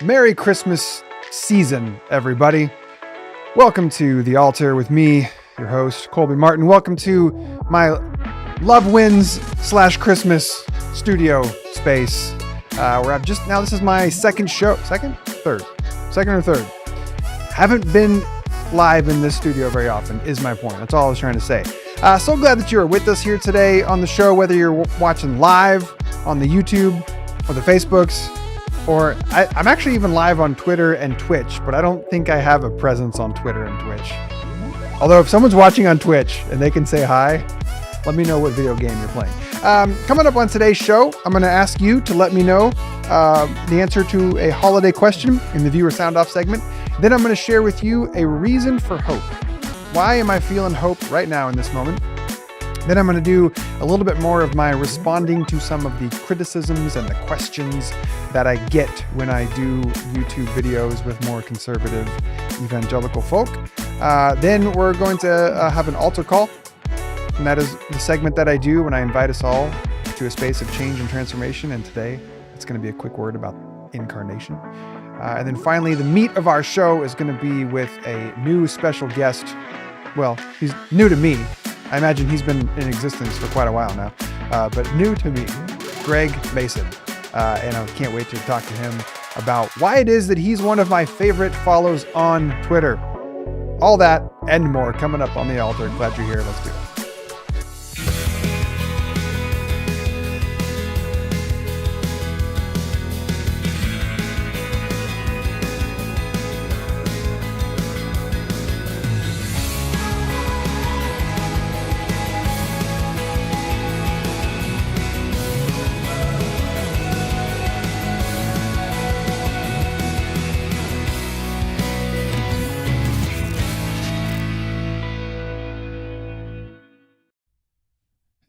Merry Christmas season, everybody. Welcome to The Altar with me, your host, Colby Martin. Welcome to my Love Wins / Christmas studio space. Where I've just, now this is my second show. Second or third. Haven't been live in this studio very often, is my point. That's all I was trying to say. So glad that you are with us here today on the show, whether you're watching live on the YouTube or the Facebooks, or I'm actually even live on Twitter and Twitch, but I don't think I have a presence on Twitter and Twitch. Although if someone's watching on Twitch and they can say hi, let me know what video game you're playing. Coming up on today's show, I'm going to ask you to let me know the answer to a holiday question in the viewer sound off segment. Then I'm going to share with you a reason for hope. Why am I feeling hope right now in this moment? Then I'm going to do a little bit more of my responding to some of the criticisms and the questions that I get when I do YouTube videos with more conservative evangelical folk. Then we're going to have an altar call. And that is the segment that I do when I invite us all to a space of change and transformation. And today it's going to be a quick word about incarnation. And then finally, the meat of our show is going to be with a new special guest. Well, he's new to me. I imagine he's been in existence for quite a while now, but new to me, Greg Mason. And I can't wait to talk to him about why it is that he's one of my favorite follows on Twitter. All that and more coming up on the altar. Glad you're here. Let's do it.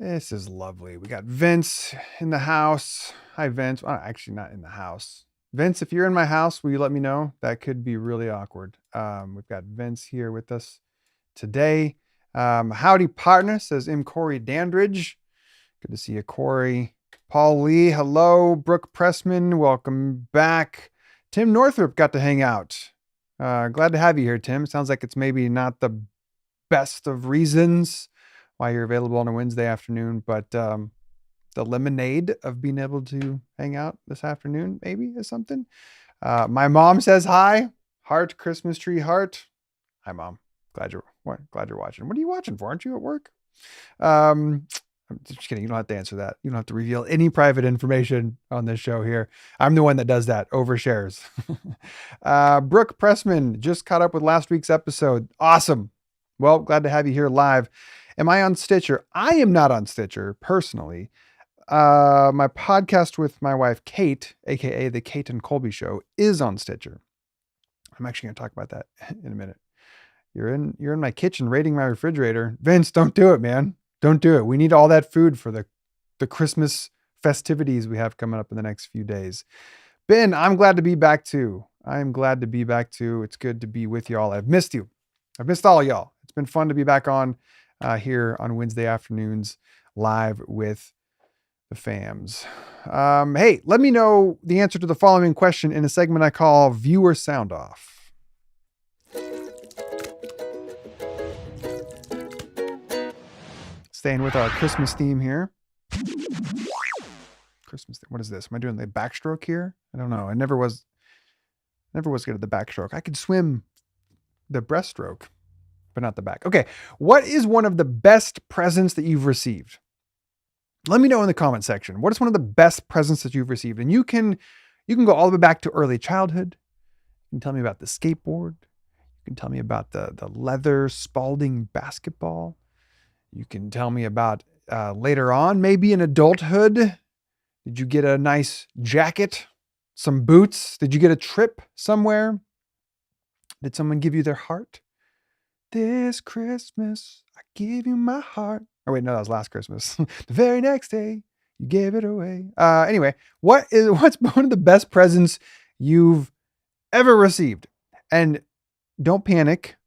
This is lovely. We got Vince in the house. Hi, Vince. Well, actually, not in the house. Vince, if you're in my house, will you let me know? That could be really awkward. We've got Vince here with us today. Howdy, partner, says M. Corey Dandridge. Good to see you, Corey. Paul Lee, hello. Brooke Pressman, welcome back. Tim Northrup got to hang out. Glad to have you here, Tim. Sounds like it's maybe not the best of reasons why you're available on a Wednesday afternoon, but the lemonade of being able to hang out this afternoon maybe is something. My mom says hi. Heart, Christmas tree heart. Hi, Mom. Glad you're watching. What are you watching for? Aren't you at work? I'm just kidding. You don't have to answer that. You don't have to reveal any private information on this show here. I'm the one that does that, overshares. Brooke Pressman just caught up with last week's episode. Awesome. Well, glad to have you here live. Am I on Stitcher? I am not on Stitcher personally. My podcast with my wife, Kate, aka the Kate and Colby Show, is on Stitcher. I'm actually going to talk about that in a minute. You're in my kitchen raiding my refrigerator. Vince, don't do it, man. Don't do it. We need all that food for the Christmas festivities we have coming up in the next few days. Ben, I'm glad to be back too. I'm glad to be back too. It's good to be with y'all. I've missed you. I've missed all y'all. It's been fun to be back on here on Wednesday afternoons live with the fams. Hey, let me know the answer to the following question in a segment I call Viewer Sound Off. Staying with our Christmas theme here. What is this? Am I doing the backstroke here? I don't know. I never was good at the backstroke. I could swim the breaststroke, but not the back. Okay. What is one of the best presents that you've received? Let me know in the comment section. What is one of the best presents that you've received? And you can go all the way back to early childhood. You can tell me about the skateboard. You can tell me about the leather Spalding basketball. You can tell me about later on, maybe in adulthood. Did you get a nice jacket? Some boots? Did you get a trip somewhere? Did someone give you their heart? This Christmas, I give you my heart. Oh, wait, no, that was last Christmas. The very next day, you gave it away. Anyway, what's one of the best presents you've ever received? And don't panic.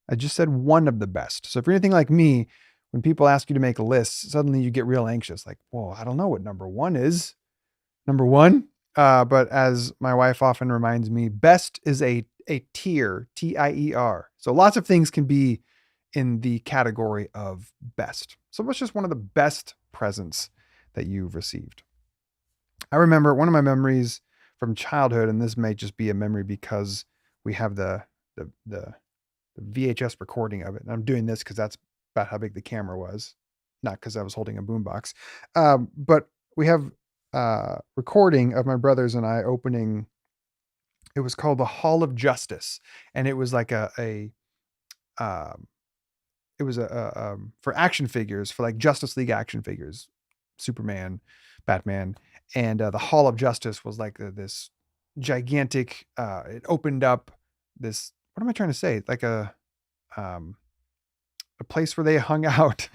I just said one of the best. So if you're anything like me, when people ask you to make a list, suddenly you get real anxious. Like, whoa, I don't know what number one is. Number one? But as my wife often reminds me, best is a tier, T-I-E-R. So lots of things can be in the category of best. So what's just one of the best presents that you've received? I remember one of my memories from childhood, and this may just be a memory because we have the VHS recording of it. And I'm doing this because that's about how big the camera was, not because I was holding a boombox. But we have recording of my brothers and I opening. It was called the Hall of Justice, and it was like um, it was for action figures, for like Justice League action figures, Superman, Batman, and the Hall of Justice was like this gigantic. It opened up this. What am I trying to say? Like um, a place where they hung out.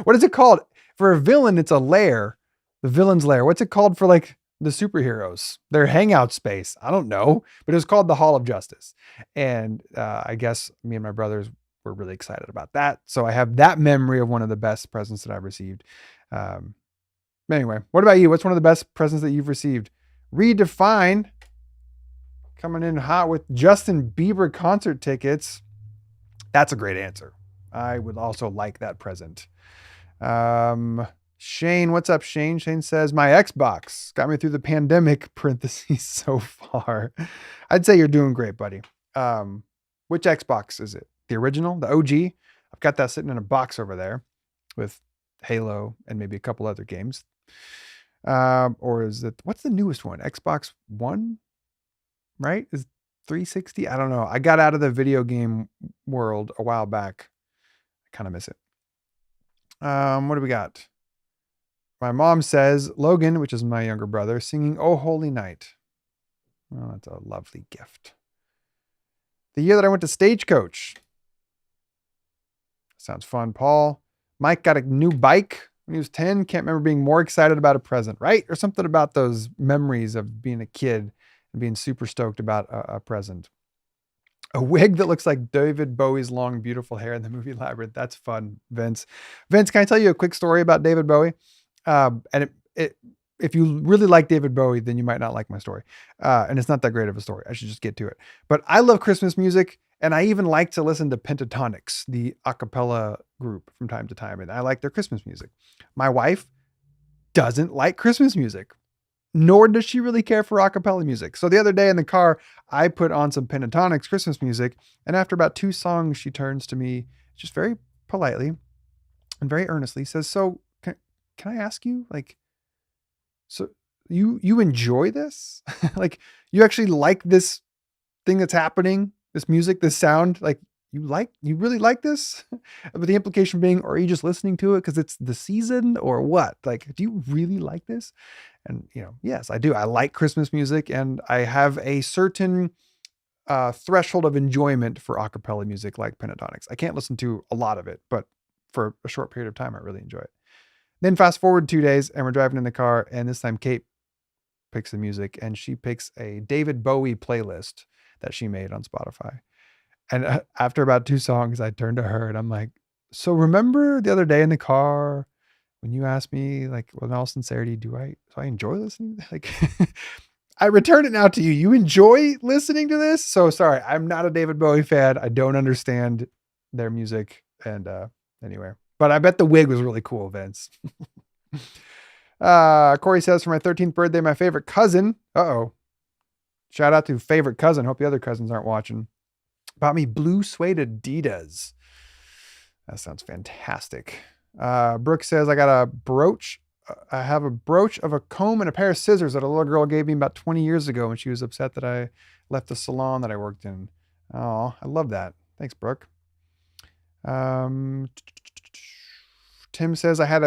What is it called? For a villain, it's a lair. The villain's lair. What's it called for like the superheroes? Their hangout space. I don't know, but it was called the Hall of Justice. And I guess me and my brothers were really excited about that. So I have that memory of one of the best presents that I've received. Um, anyway, what about you? What's one of the best presents that you've received? Redefine coming in hot with Justin Bieber concert tickets. That's a great answer. I would also like that present. Shane, what's up, Shane? Shane says, my Xbox got me through the pandemic, parentheses, so far. I'd say you're doing great, buddy. Which Xbox is it? The original, the OG? I've got that sitting in a box over there with Halo and maybe a couple other games. Or is it, what's the newest one? Xbox One, right? Is 360? I don't know. I got out of the video game world a while back. I kind of miss it. What do we got? My mom says Logan, which is my younger brother, singing "Oh Holy Night." Well, that's a lovely gift. The year that I went to Stagecoach. Sounds fun, Paul. Mike got a new bike when he was 10. Can't remember being more excited about a present, right? Or something about those memories of being a kid and being super stoked about a present. A wig that looks like David Bowie's long, beautiful hair in the movie Labyrinth. That's fun, Vince. Vince, can I tell you a quick story about David Bowie? And if you really like David Bowie, then you might not like my story. And it's not that great of a story. I should just get to it. But I love Christmas music, and I even like to listen to Pentatonics, the a cappella group, from time to time. And I like their Christmas music. My wife doesn't like Christmas music, nor does she really care for a cappella music. So the other day in the car, I put on some Pentatonics Christmas music, and after about 2 songs, she turns to me just very politely and very earnestly says, "So can I ask you, like, so you enjoy this? Like, you actually like this thing that's happening, this music, this sound? Like, you really like this?" But the implication being, or are you just listening to it because it's the season or what? Like, do you really like this? And, yes, I do. I like Christmas music, and I have a certain threshold of enjoyment for a cappella music like Pentatonics. I can't listen to a lot of it, but for a short period of time, I really enjoy it. Then fast forward 2 days, and we're driving in the car, and this time Kate picks the music, and she picks a David Bowie playlist that she made on Spotify. And after about 2 songs, I turned to her and I'm like, "So remember the other day in the car when you asked me, like, with all sincerity, do I enjoy listening?" Like, I return it now to you. You enjoy listening to this? So sorry, I'm not a David Bowie fan. I don't understand their music. And anyway, but I bet the wig was really cool, Vince. Corey says, for my 13th birthday, my favorite cousin. Shout out to favorite cousin. Hope the other cousins aren't watching. Bought me blue suede Adidas. That sounds fantastic. Brooke says, I got a brooch. I have a brooch of a comb and a pair of scissors that a little girl gave me about 20 years ago when she was upset that I left the salon that I worked in. Oh, I love that. Thanks, Brooke. Tim says, I had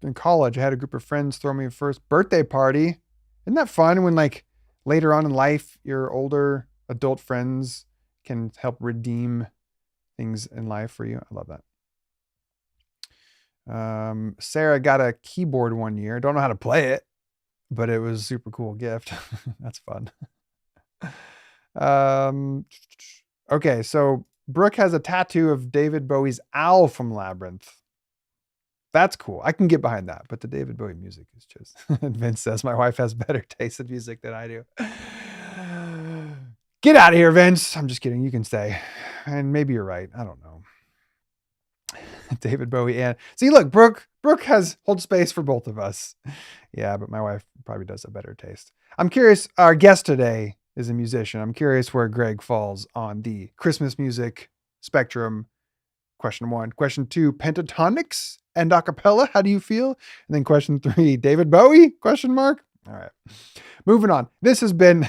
in college, I had a group of friends throw me a first birthday party. Isn't that fun when, like, later on in life, your older adult friends can help redeem things in life for you? I love that. Sarah got a keyboard one year. Don't know how to play it, but it was a super cool gift. That's fun. Okay, so Brooke has a tattoo of David Bowie's owl from Labyrinth. That's cool. I can get behind that. But the David Bowie music is just, Vince says my wife has better taste in music than I do. Get out of here, Vince. I'm just kidding. You can stay. And maybe you're right. I don't know. David Bowie and see, look, Brooke holds space for both of us. Yeah, but my wife probably does a better taste. I'm curious. Our guest today is a musician. I'm curious where Greg falls on the Christmas music spectrum. Question 1. Question 2, pentatonics and a cappella. How do you feel? And then question 3, David Bowie? Question mark. All right. Moving on. This has been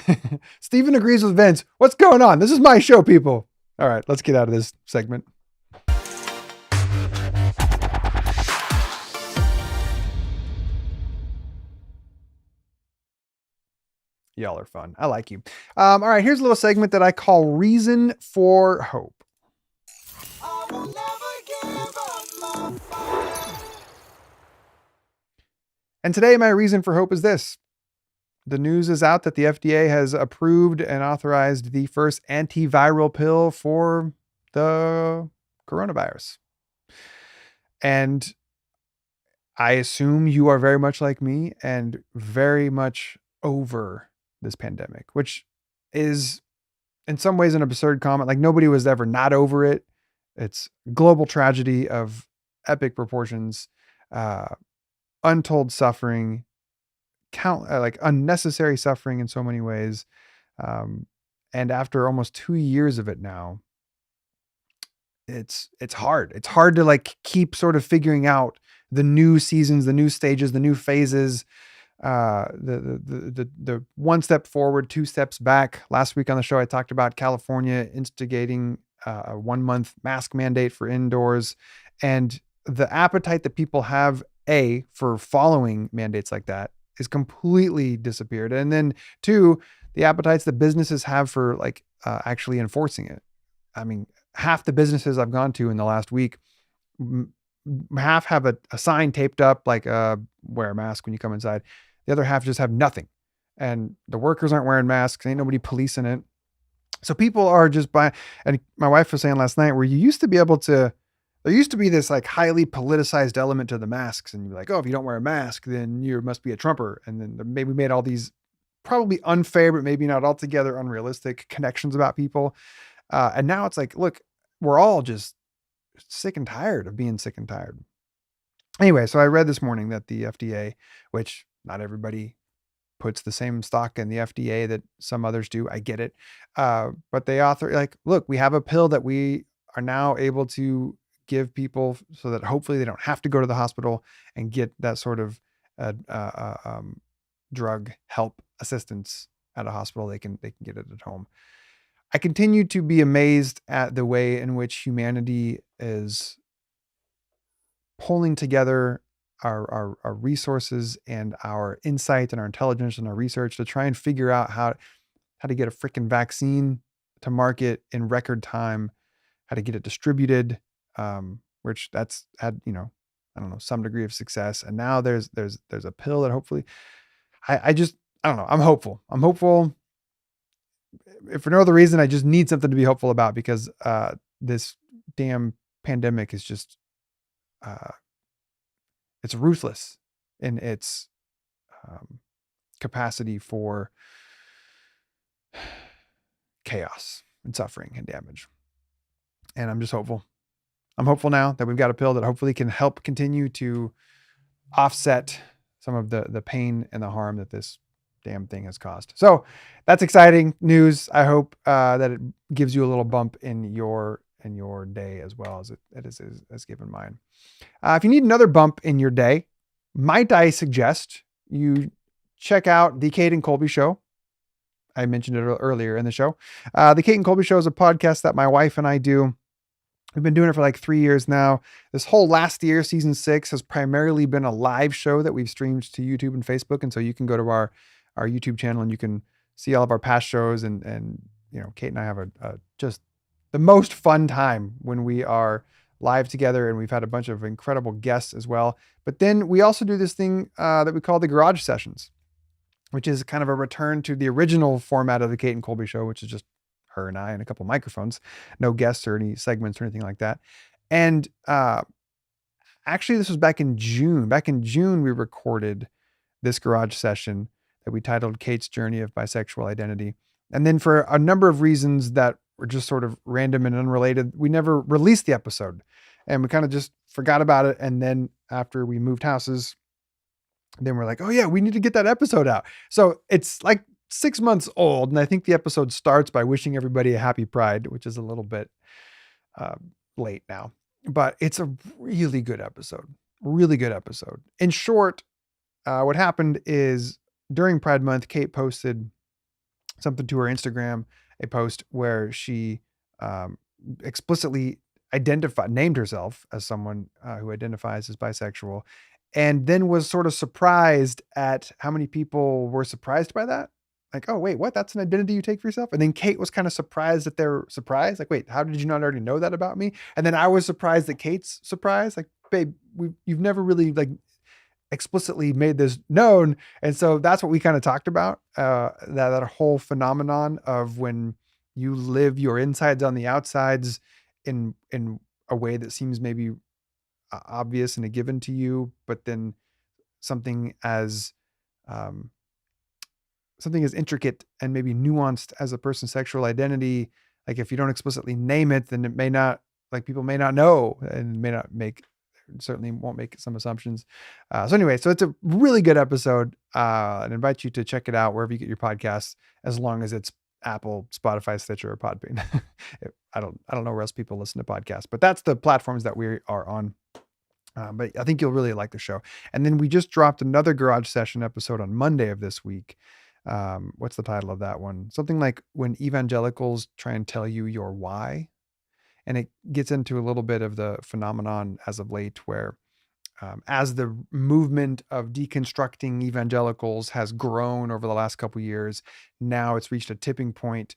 Stephen Agrees with Vince. What's going on? This is my show, people. All right, let's get out of this segment. Y'all are fun. I like you. All right, here's a little segment that I call Reason for Hope. I will never give up my fight. And today, my reason for hope is this. The news is out that the FDA has approved and authorized the first antiviral pill for the coronavirus. And I assume you are very much like me and very much over this pandemic, which is in some ways an absurd comment. Like nobody was ever not over it. It's global tragedy of epic proportions, untold suffering, like unnecessary suffering in so many ways. And after almost 2 years of it now, it's hard. It's hard to like keep sort of figuring out the new seasons, the new stages, the new phases, the one step forward, 2 steps back. Last week on the show, I talked about California instigating a 1 month mask mandate for indoors, and the appetite that people have for following mandates like that is completely disappeared. And then 2, the appetites that businesses have for like actually enforcing it. I mean, half the businesses I've gone to in the last week, half have a sign taped up like wear a mask when you come inside. The other half just have nothing. And the workers aren't wearing masks. Ain't nobody policing it. So people are just buying. And my wife was saying last night where there used to be this like highly politicized element to the masks. And you're like, oh, if you don't wear a mask, then you must be a Trumper. And then maybe made all these probably unfair, but maybe not altogether unrealistic connections about people. And now it's like, look, we're all just sick and tired of being sick and tired. Anyway, so I read this morning that the FDA, which not everybody puts the same stock in the FDA that some others do. I get it. But they look, we have a pill that we are now able to give people so that hopefully they don't have to go to the hospital and get that sort of drug help assistance at a hospital. They can get it at home. I continue to be amazed at the way in which humanity is pulling together our resources and our insight and our intelligence and our research to try and figure out how to get a freaking vaccine to market in record time, how to get it distributed, which that's had, some degree of success. And now there's a pill that hopefully I don't know. I'm hopeful. If for no other reason, I just need something to be hopeful about because this damn pandemic is just it's ruthless in its capacity for chaos and suffering and damage. And I'm just hopeful. I'm hopeful now that we've got a pill that hopefully can help continue to offset some of the pain and the harm that this damn thing has caused. So that's exciting news. I hope that it gives you a little bump in your day as well as it has given mine. If you need another bump in your day, might I suggest you check out the Kate and Colby Show. I mentioned it earlier in the show. The Kate and Colby Show is a podcast that my wife and I do. We've been doing it for like 3 years now. This whole last year, season 6, has primarily been a live show that we've streamed to YouTube and Facebook. And so you can go to our YouTube channel and you can see all of our past shows. And Kate and I have just the most fun time when we are live together, and we've had a bunch of incredible guests as well. But then we also do this thing that we call the Garage Sessions, which is kind of a return to the original format of the Kate and Colby Show, which is just her and I and a couple microphones, no guests or any segments or anything like that. And actually, this was back in June. Back in June, we recorded this garage session that we titled Kate's Journey of Bisexual Identity. And then for a number of reasons that were just sort of random and unrelated, we never released the episode and we kind of just forgot about it. And then after we moved houses, then we're like, oh yeah, we need to get that episode out. So it's like 6 months old. And I think the episode starts by wishing everybody a happy Pride, which is a little bit uh, late now, but it's a really good episode. Really good episode. In short, what happened is during Pride Month, Kate posted something to her Instagram, a post where she explicitly named herself as someone who identifies as bisexual, and then was sort of surprised at how many people were surprised by that. Like, oh, wait, what? That's an identity you take for yourself? And then Kate was kind of surprised that they're surprised. Like, wait, how did you not already know that about me? And then I was surprised that Kate's surprised. Like, babe, you've never really like explicitly made this known. And so that's what we kind of talked about, that whole phenomenon of when you live your insides on the outsides in a way that seems maybe obvious and a given to you, but then something as um, something as intricate and maybe nuanced as a person's sexual identity, like if you don't explicitly name it, then it may not, like people may not know and may not make, certainly won't make some assumptions. So anyway, so it's a really good episode. I'd invite you to check it out wherever you get your podcasts, as long as it's Apple, Spotify, Stitcher, or Podbean. I don't know where else people listen to podcasts, but that's the platforms that we are on. But I think you'll really like the show. And then we just dropped another garage session episode on Monday of this week. What's the title of that one? Something like When Evangelicals Try and Tell You Your Why. And it gets into a little bit of the phenomenon as of late where as the movement of deconstructing evangelicals has grown over the last couple of years, now it's reached a tipping point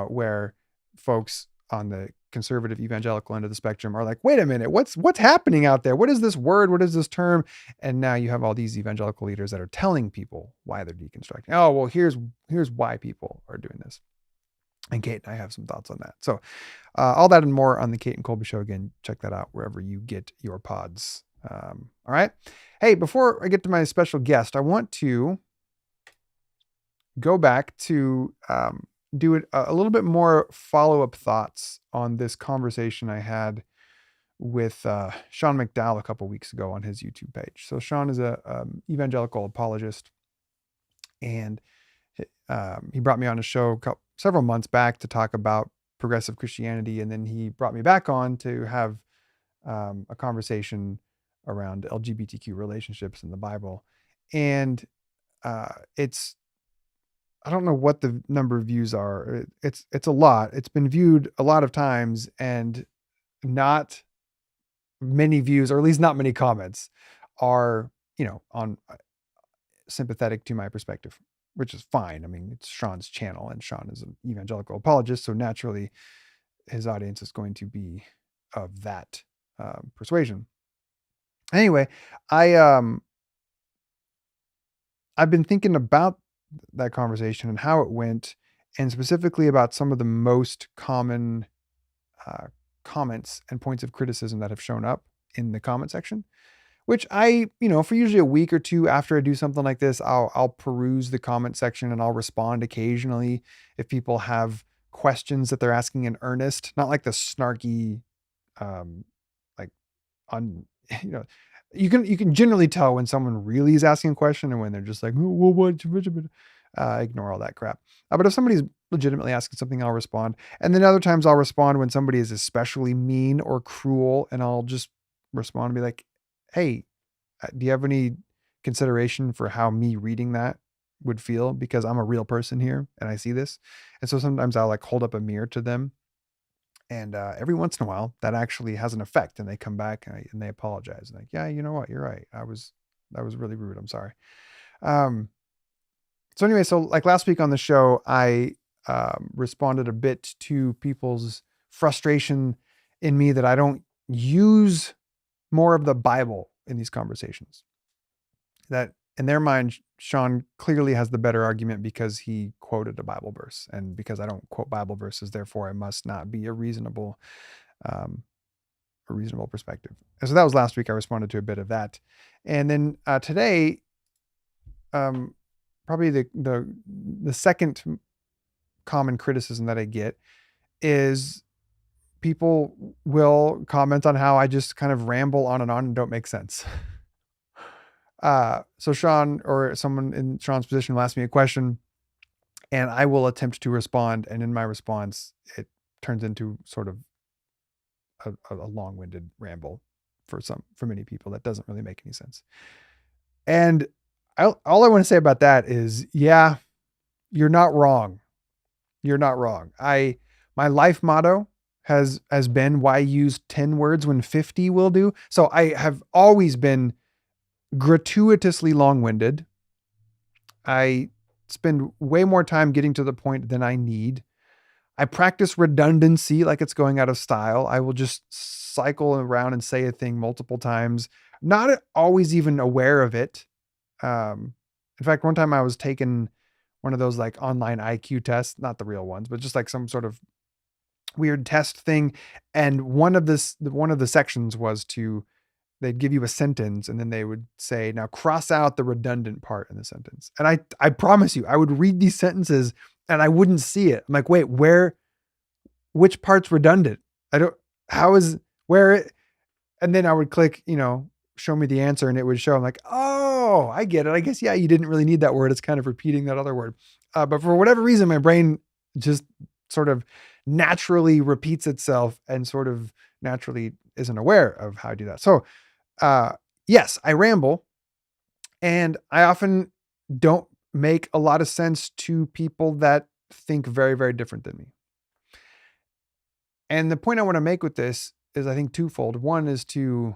where folks on the conservative evangelical end of the spectrum are like, wait a minute, what's happening out there? What is this word? What is this term? And now you have all these evangelical leaders that are telling people why they're deconstructing. Oh, well, here's why people are doing this. And Kate and I have some thoughts on that. So all that and more on the Kate and Colby Show. Again, check that out wherever you get your pods. All right. Hey, before I get to my special guest, I want to go back to do it a little bit more follow-up thoughts on this conversation I had with Sean McDowell a couple weeks ago on his YouTube page. So Sean is a evangelical apologist, and he brought me on a show several months back to talk about progressive Christianity, and then he brought me back on to have a conversation around LGBTQ relationships in the Bible. And it's, I don't know what the number of views are. It's a lot. It's been viewed a lot of times, and not many views, or at least not many comments, are, on sympathetic to my perspective, which is fine. I mean, it's Sean's channel, and Sean is an evangelical apologist, so naturally his audience is going to be of that persuasion. Anyway, I've been thinking about that conversation and how it went, and specifically about some of the most common comments and points of criticism that have shown up in the comment section, which I, for usually a week or two after I do something like this, I'll peruse the comment section and I'll respond occasionally if people have questions that they're asking in earnest, not like the snarky, like on, you can generally tell when someone really is asking a question and when they're just like, oh, well, what, ignore all that crap. But if somebody's legitimately asking something, I'll respond. And then other times I'll respond when somebody is especially mean or cruel, and I'll just respond and be like, hey, do you have any consideration for how me reading that would feel? Because I'm a real person here and I see this. And so sometimes I'll like hold up a mirror to them. And every once in a while that actually has an effect, and they come back and they apologize. Like, yeah, you know what? You're right. That was really rude. I'm sorry. So anyway, so like last week on the show, I responded a bit to people's frustration in me that I don't use more of the Bible in these conversations. That in their mind, Sean clearly has the better argument because he quoted a Bible verse, and because I don't quote Bible verses, therefore I must not be a reasonable a reasonable perspective. And so that was last week. I responded to a bit of that. And then today, probably the second common criticism that I get is people will comment on how I just kind of ramble on and don't make sense. So Sean or someone in Sean's position will ask me a question and I will attempt to respond. And in my response, it turns into sort of a long-winded ramble for many people that doesn't really make any sense. And all I want to say about that is, yeah, you're not wrong. You're not wrong. My life motto has been, why use 10 words when 50 will do? So I have always been gratuitously long-winded. I spend way more time getting to the point than I need. I practice redundancy like it's going out of style. I will just cycle around and say a thing multiple times, not always even aware of it. In fact, one time I was taking one of those like online IQ tests, not the real ones, but just like some sort of weird test thing. And one of the sections was they'd give you a sentence and then they would say, now cross out the redundant part in the sentence. And I promise you, I would read these sentences and I wouldn't see it. I'm like, wait, which part's redundant? And then I would click, show me the answer and it would show. I'm like, oh, I get it. I guess, yeah, you didn't really need that word. It's kind of repeating that other word. But for whatever reason, my brain just sort of naturally repeats itself and sort of naturally isn't aware of how I do that. So, yes, I ramble and I often don't make a lot of sense to people that think very, very different than me. And the point I want to make with this is, I think, twofold. One is to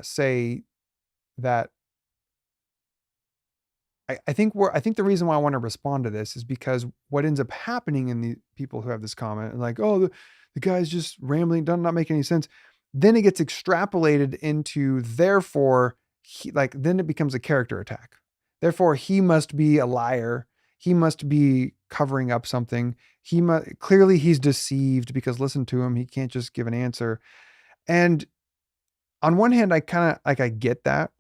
say that I think the reason why I want to respond to this is because what ends up happening in the people who have this comment and like, oh, the guy's just rambling, does not make any sense. Then it gets extrapolated into, therefore, then it becomes a character attack. Therefore, he must be a liar. He must be covering up something. Clearly he's deceived because listen to him. He can't just give an answer. And on one hand, I get that.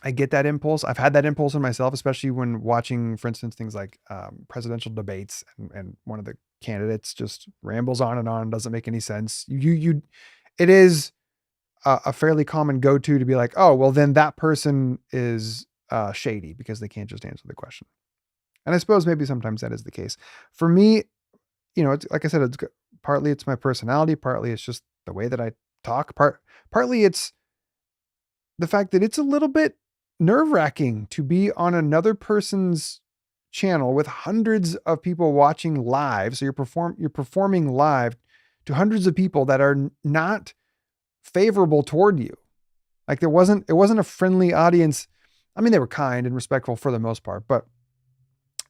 I get that impulse. I've had that impulse in myself, especially when watching, for instance, things like presidential debates and one of the candidates just rambles on and doesn't make any sense. It is a fairly common go-to to be like, oh, well, then that person is shady because they can't just answer the question. And I suppose maybe sometimes that is the case. For me, it's like I said, partly it's my personality, partly it's just the way that I talk, partly it's the fact that it's a little bit nerve-wracking to be on another person's channel with hundreds of people watching live. So you're performing live to hundreds of people that are not favorable toward you. Like it wasn't a friendly audience. I mean, they were kind and respectful for the most part, but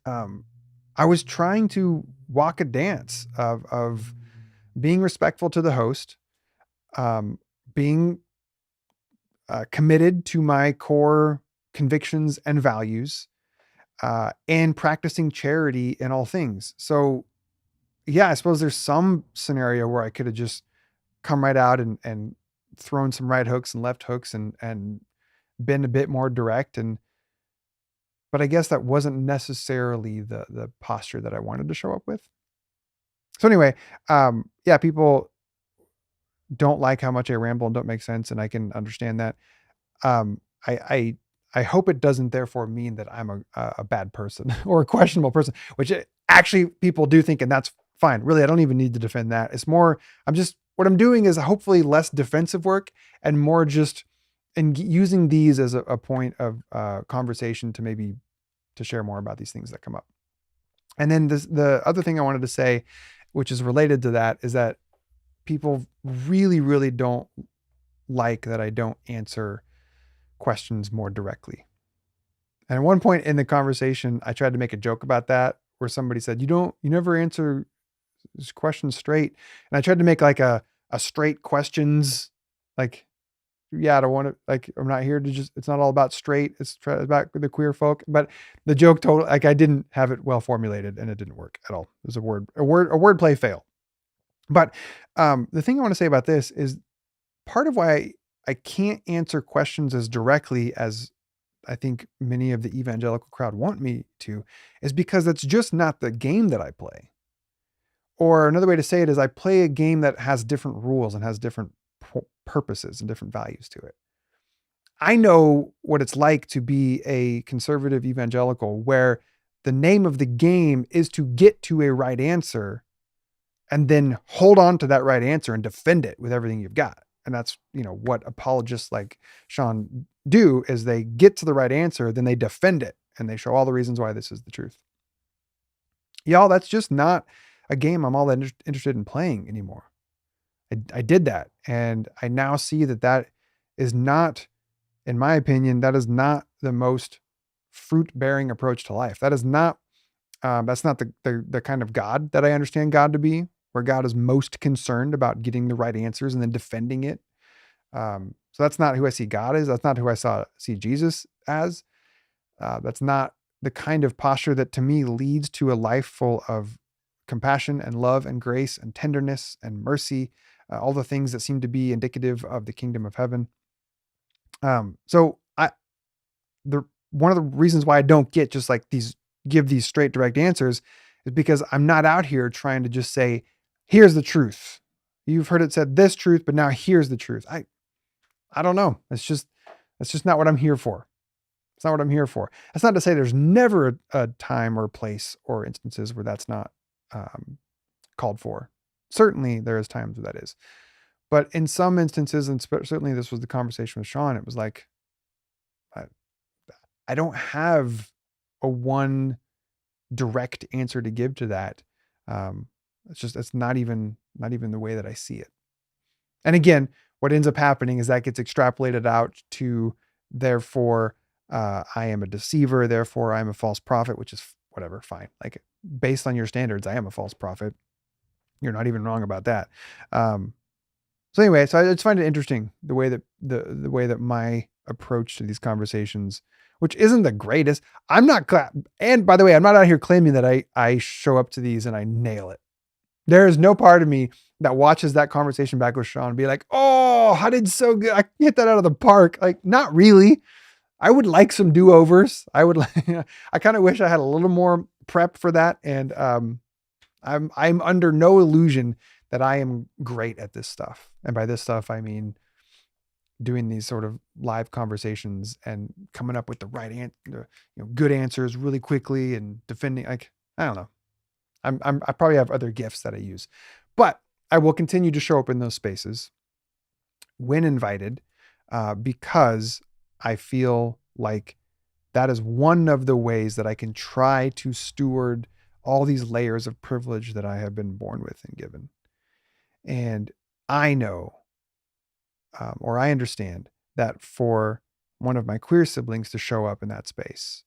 I was trying to walk a dance of being respectful to the host, being committed to my core convictions and values, and practicing charity in all things. So yeah, I suppose there's some scenario where I could have just come right out and thrown some right hooks and left hooks and been a bit more direct. But I guess that wasn't necessarily the posture that I wanted to show up with. So anyway, yeah, people don't like how much I ramble and don't make sense. And I can understand that. I hope it doesn't therefore mean that I'm a bad person or a questionable person, which actually people do think, and that's fine. Really, I don't even need to defend that. It's more, what I'm doing is hopefully less defensive work and more just using these as a point of conversation to share more about these things that come up. And then the other thing I wanted to say, which is related to that, is that people really, really don't like that I don't answer questions more directly. And at one point in the conversation, I tried to make a joke about that, where somebody said, you never answer this question straight. And I tried to make like a straight questions, like, yeah, I don't want to, like, I'm not here to it's not all about straight. It's about the queer folk. But the joke I didn't have it well formulated and it didn't work at all. It was a wordplay fail. But the thing I want to say about this is part of why I can't answer questions as directly as I think many of the evangelical crowd want me to is because that's just not the game that I play. Or another way to say it is I play a game that has different rules and has different purposes and different values to it. I know what it's like to be a conservative evangelical where the name of the game is to get to a right answer and then hold on to that right answer and defend it with everything you've got. And that's, what apologists like Sean do is they get to the right answer, then they defend it and they show all the reasons why this is the truth. Y'all, that's just not a game I'm all that interested in playing anymore. I did that. And I now see that is not, in my opinion, that is not the most fruit-bearing approach to life. That is not, that's not the kind of God that I understand God to be, where God is most concerned about getting the right answers and then defending it. So that's not who I see God as. That's not who I see Jesus as. That's not the kind of posture that to me leads to a life full of compassion and love and grace and tenderness and mercy, all the things that seem to be indicative of the kingdom of heaven. So one of the reasons why I don't get just like give these straight direct answers is because I'm not out here trying to just say, here's the truth. You've heard it said this truth, but now here's the truth. I don't know. That's just not what I'm here for. It's not what I'm here for. That's not to say there's never a time or place or instances where that's not called for. Certainly there is times where that is. But in some instances, and certainly this was the conversation with Sean, it was like, I don't have a one direct answer to give to that. It's not even the way that I see it. And again, what ends up happening is that gets extrapolated out to, therefore, I am a deceiver, therefore I'm a false prophet, which is whatever, fine. Like based on your standards, I am a false prophet. You're not even wrong about that. So anyway, so I just find it interesting the way that the way that my approach to these conversations, which isn't the greatest. I'm not and by the way, I'm not out here claiming that I show up to these and I nail it. There is no part of me that watches that conversation back with Sean and be like, oh, I did so good. I hit that out of the park. Like, not really. I would like some do-overs. I kind of wish I had a little more prep for that. And I'm under no illusion that I am great at this stuff. And by this stuff, I mean doing these sort of live conversations and coming up with the right good answers really quickly and defending. Like, I don't know. I probably have other gifts that I use, but I will continue to show up in those spaces when invited, because I feel like that is one of the ways that I can try to steward all these layers of privilege that I have been born with and given. And I know, or I understand that for one of my queer siblings to show up in that space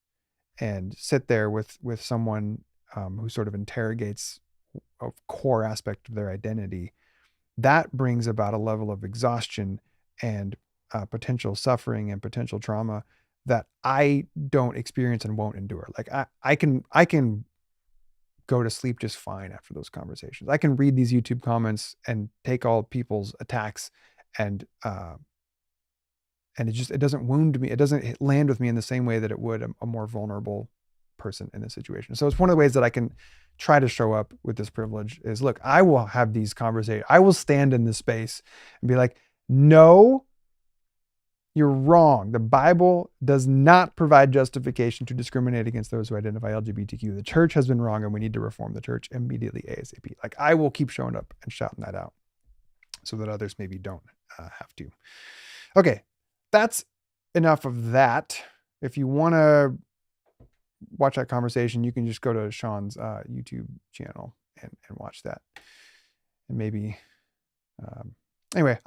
and sit there with someone who sort of interrogates a core aspect of their identity, that brings about a level of exhaustion and potential suffering and potential trauma that I don't experience and won't endure. Like I can go to sleep just fine after those conversations. I can read these YouTube comments and take all people's attacks and it doesn't wound me. It doesn't land with me in the same way that it would a more vulnerable person in this situation. So it's one of the ways that I can try to show up with this privilege is, look, I will have these conversations. I will stand in this space and be like, no, you're wrong. The Bible does not provide justification to discriminate against those who identify LGBTQ. The church has been wrong and we need to reform the church immediately ASAP. Like, I will keep showing up and shouting that out so that others maybe don't have to. Okay, that's enough of that. If you want to watch that conversation, you can just go to Sean's YouTube channel and watch that. And maybe, anyway,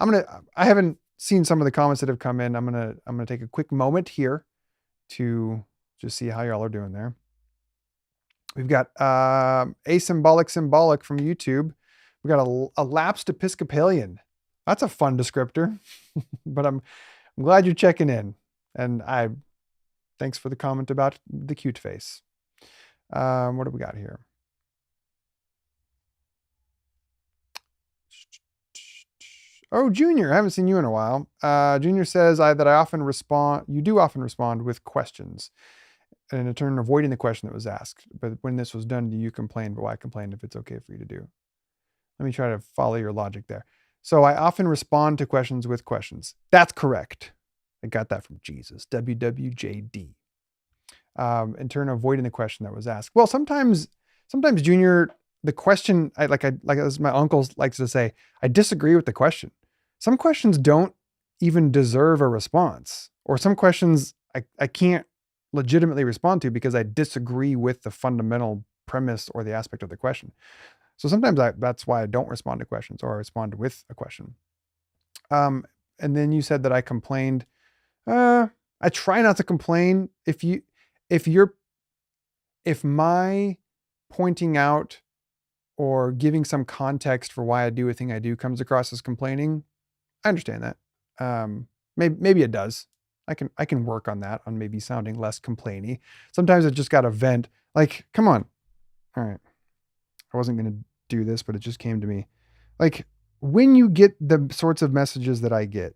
I haven't seen some of the comments that have come in. I'm gonna take a quick moment here to just see how y'all are doing there. We've got asymbolic symbolic from YouTube. We got a lapsed Episcopalian. That's a fun descriptor, but I'm glad you're checking in, and thanks for the comment about the cute face. What do we got here? Oh, Junior, I haven't seen you in a while. Junior says that I often respond, you do often respond with questions and in turn avoiding the question that was asked. But when this was done, do you complain? But why complain if it's okay for you to do? Let me try to follow your logic there. So I often respond to questions with questions. That's correct. I got that from Jesus, WWJD. In turn, avoiding the question that was asked. Well, sometimes Junior, the question, like as my uncle likes to say, I disagree with the question. Some questions don't even deserve a response, or some questions I can't legitimately respond to because I disagree with the fundamental premise or the aspect of the question. So sometimes that's why I don't respond to questions, or I respond with a question. And then you said that I complained. I try not to complain. If my pointing out or giving some context for why I do a thing I do comes across as complaining, I understand that. Maybe it does. I can work on that, on maybe sounding less complainy. Sometimes I just got to vent. Like, come on. All right. I wasn't going to do this, but it just came to me. Like, when you get the sorts of messages that I get,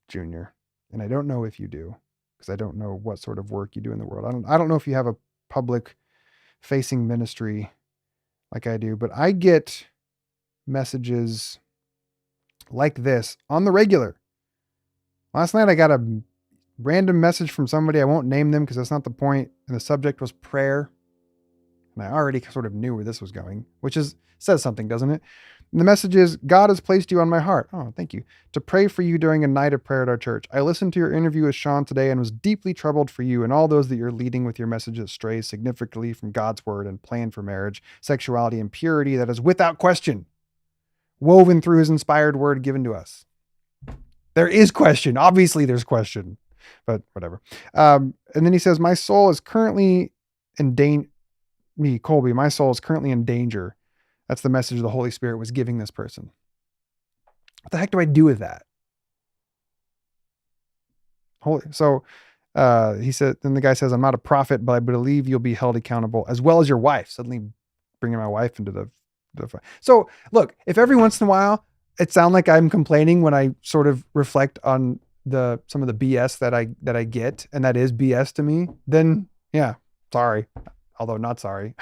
Junior, and I don't know if you do, because I don't know what sort of work you do in the world. I don't know if you have a public facing ministry like I do, but I get messages like this on the regular. Last night I got a random message from somebody. I won't name them because that's not the point. And the subject was prayer. And I already sort of knew where this was going, which says something, doesn't it? And the message is, God has placed you on my heart. Oh, thank you. To pray for you during a night of prayer at our church. I listened to your interview with Sean today and was deeply troubled for you and all those that you're leading with your message that strays significantly from God's word and plan for marriage, sexuality, and purity that is without question woven through his inspired word given to us. There is question. Obviously there's question, but whatever. And then he says, my soul is currently in danger. Me, Colby, my soul is currently in danger. That's the message the Holy Spirit was giving this person. What the heck do I do with that? So he said, then the guy says, I'm not a prophet, but I believe you'll be held accountable as well as your wife. Suddenly bringing my wife into the so look, if every once in a while it sounds like I'm complaining when I sort of reflect on some of the BS that I get, and that is BS to me, then yeah, sorry. Although not sorry.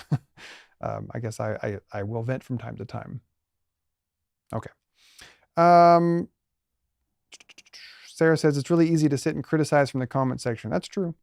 I guess I will vent from time to time. Okay. Sarah says it's really easy to sit and criticize from the comment section. That's true.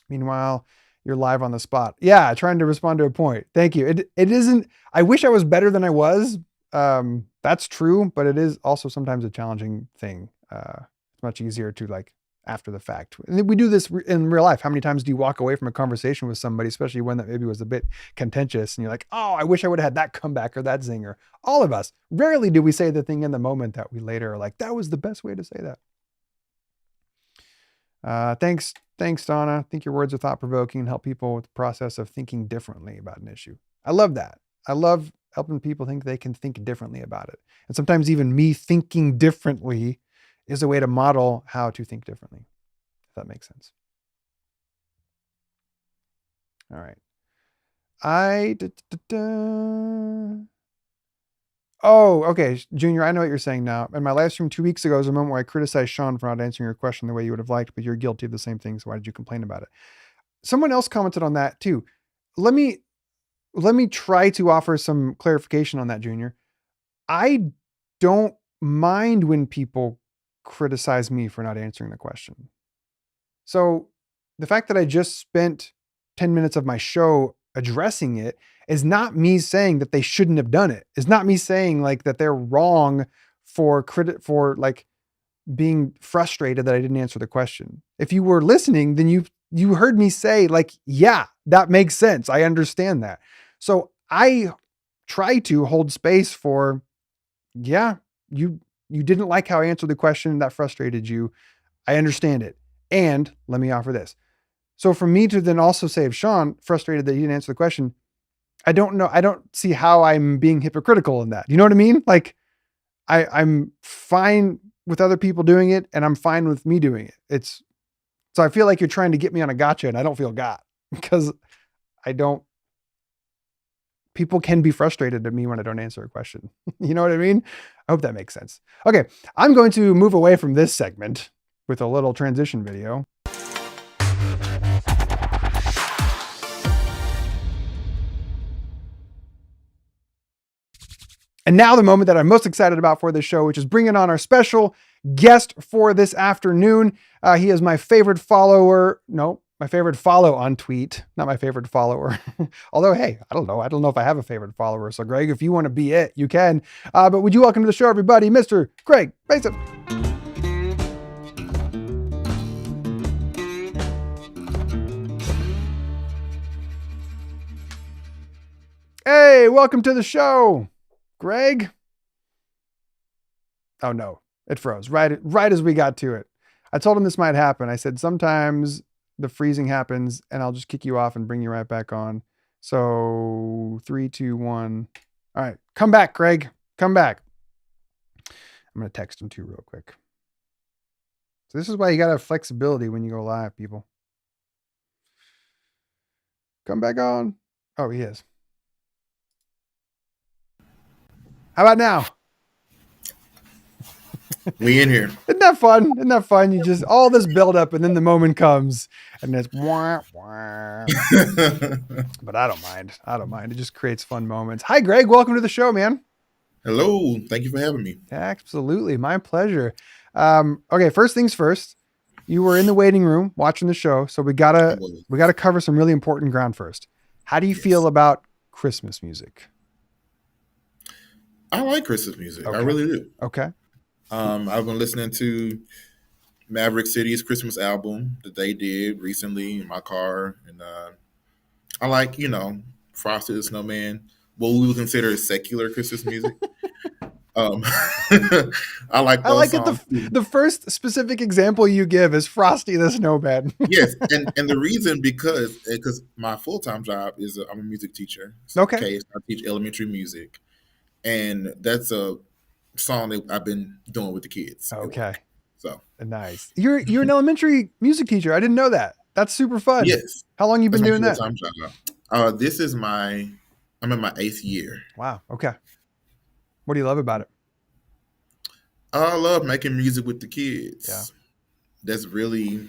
Meanwhile, you're live on the spot. Yeah, trying to respond to a point. Thank you. It isn't, I wish I was better than I was. That's true, but it is also sometimes a challenging thing. It's much easier to like after the fact. And we do this in real life. How many times do you walk away from a conversation with somebody, especially one that maybe was a bit contentious, and you're like, oh, I wish I would have had that comeback or that zinger. All of us. Rarely do we say the thing in the moment that we later are like, that was the best way to say that. Thanks, Donna. I think your words are thought-provoking and help people with the process of thinking differently about an issue. I love that. I love helping people think they can think differently about it. And sometimes even me thinking differently is a way to model how to think differently, if that makes sense. All right. Oh, okay. Junior, I know what you're saying now. In my live stream 2 weeks ago was a moment where I criticized Sean for not answering your question the way you would have liked, but you're guilty of the same thing. So why did you complain about it? Someone else commented on that too. Let me try to offer some clarification on that, Junior. I don't mind when people criticize me for not answering the question. So the fact that I just spent 10 minutes of my show addressing it is not me saying that they shouldn't have done it. It's not me saying like that they're wrong for like being frustrated that I didn't answer the question. If you were listening, then you heard me say like, yeah, that makes sense. I understand that. So I try to hold space for, yeah, you didn't like how I answered the question. That frustrated you. I understand it. And let me offer this. So for me to then also say, if Sean frustrated that he didn't answer the question, I don't know. I don't see how I'm being hypocritical in that. You know what I mean? Like I'm fine with other people doing it and I'm fine with me doing it. So I feel like you're trying to get me on a gotcha and I don't feel got because I don't people can be frustrated at me when I don't answer a question. You know what I mean? I hope that makes sense. Okay, I'm going to move away from this segment with a little transition video. And now the moment that I'm most excited about for this show, which is bringing on our special guest for this afternoon. He is my favorite follower. No, my favorite follow on tweet, not my favorite follower. Although, hey, I don't know. I don't know if I have a favorite follower. So Greg, if you want to be it, you can. But would you welcome to the show, everybody, Mr. Greg Mason. Hey, welcome to the show, Greg. Oh no, it froze right as we got to it. I told him this might happen. I said, sometimes the freezing happens and I'll just kick you off and bring you right back on. So 3, 2, 1. All right. Come back, Greg. Come back. I'm going to text him too real quick. So this is why you got to have flexibility when you go live, people. Come back on. Oh, he is. How about now? We in here. Isn't that fun? Isn't that fun? You just, all this build up and then the moment comes and it's wah, wah. But I don't mind. I don't mind. It just creates fun moments. Hi, Greg. Welcome to the show, man. Hello. Thank you for having me. Absolutely. My pleasure. Okay. First things first, you were in the waiting room watching the show. So we gotta cover some really important ground first. How do you feel about Christmas music? I like Christmas music. Okay. I really do. Okay. I've been listening to Maverick City's Christmas album that they did recently in my car. And I like, Frosty the Snowman, what we would consider secular Christmas music. I like it. The first specific example you give is Frosty the Snowman. Yes. And the reason, because my full-time job is I'm a music teacher. Okay. So I teach elementary music. And that's a song that I've been doing with the kids. Okay. So nice. You're an elementary music teacher. I didn't know that. That's super fun. Yes. How long you been doing that? This is I'm in my 8th year. Wow. Okay. What do you love about it? I love making music with the kids. Yeah. That's really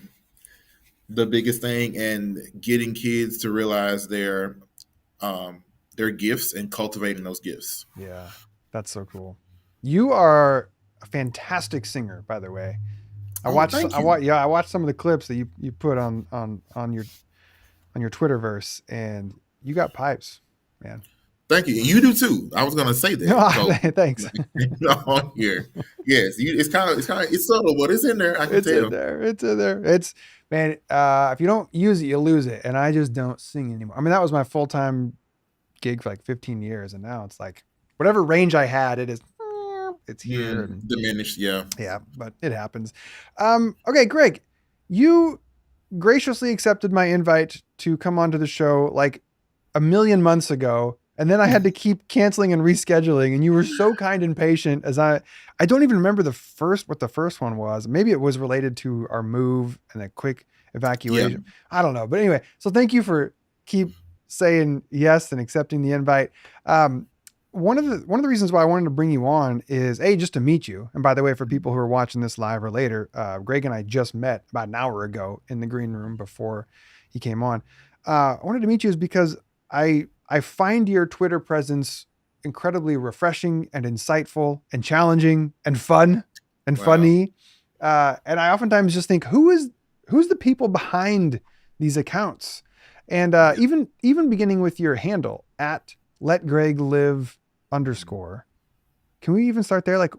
the biggest thing, and getting kids to realize their gifts and cultivating those gifts. Yeah. That's so cool. You are a fantastic singer, by the way. I watched some of the clips that you put on your Twitterverse, and you got pipes, man. Thank you. And you do too. I was gonna say that. No, thanks. On here. Yes. It's subtle, but it's in there. I can tell. It's in there. It's, man, if you don't use it, you lose it. And I just don't sing anymore. I mean, that was my full-time gig for like 15 years. And now it's like whatever range I had, it's here. And diminished. Yeah. Yeah, but it happens. Okay, Greg, you graciously accepted my invite to come onto the show like a million months ago. And then I had to keep canceling and rescheduling. And you were so kind and patient, as I don't even remember what the first one was. Maybe it was related to our move and a quick evacuation. Yeah. I don't know. But anyway, so thank you for keep saying yes and accepting the invite. One of the reasons why I wanted to bring you on is just to meet you. And by the way, for people who are watching this live or later, Greg and I just met about an hour ago in the green room before he came on. I wanted to meet you is because I find your Twitter presence incredibly refreshing and insightful and challenging and fun and funny. And I oftentimes just think, who's the people behind these accounts? And even beginning with your handle at @LetGregLive_. Can we even start there? Like,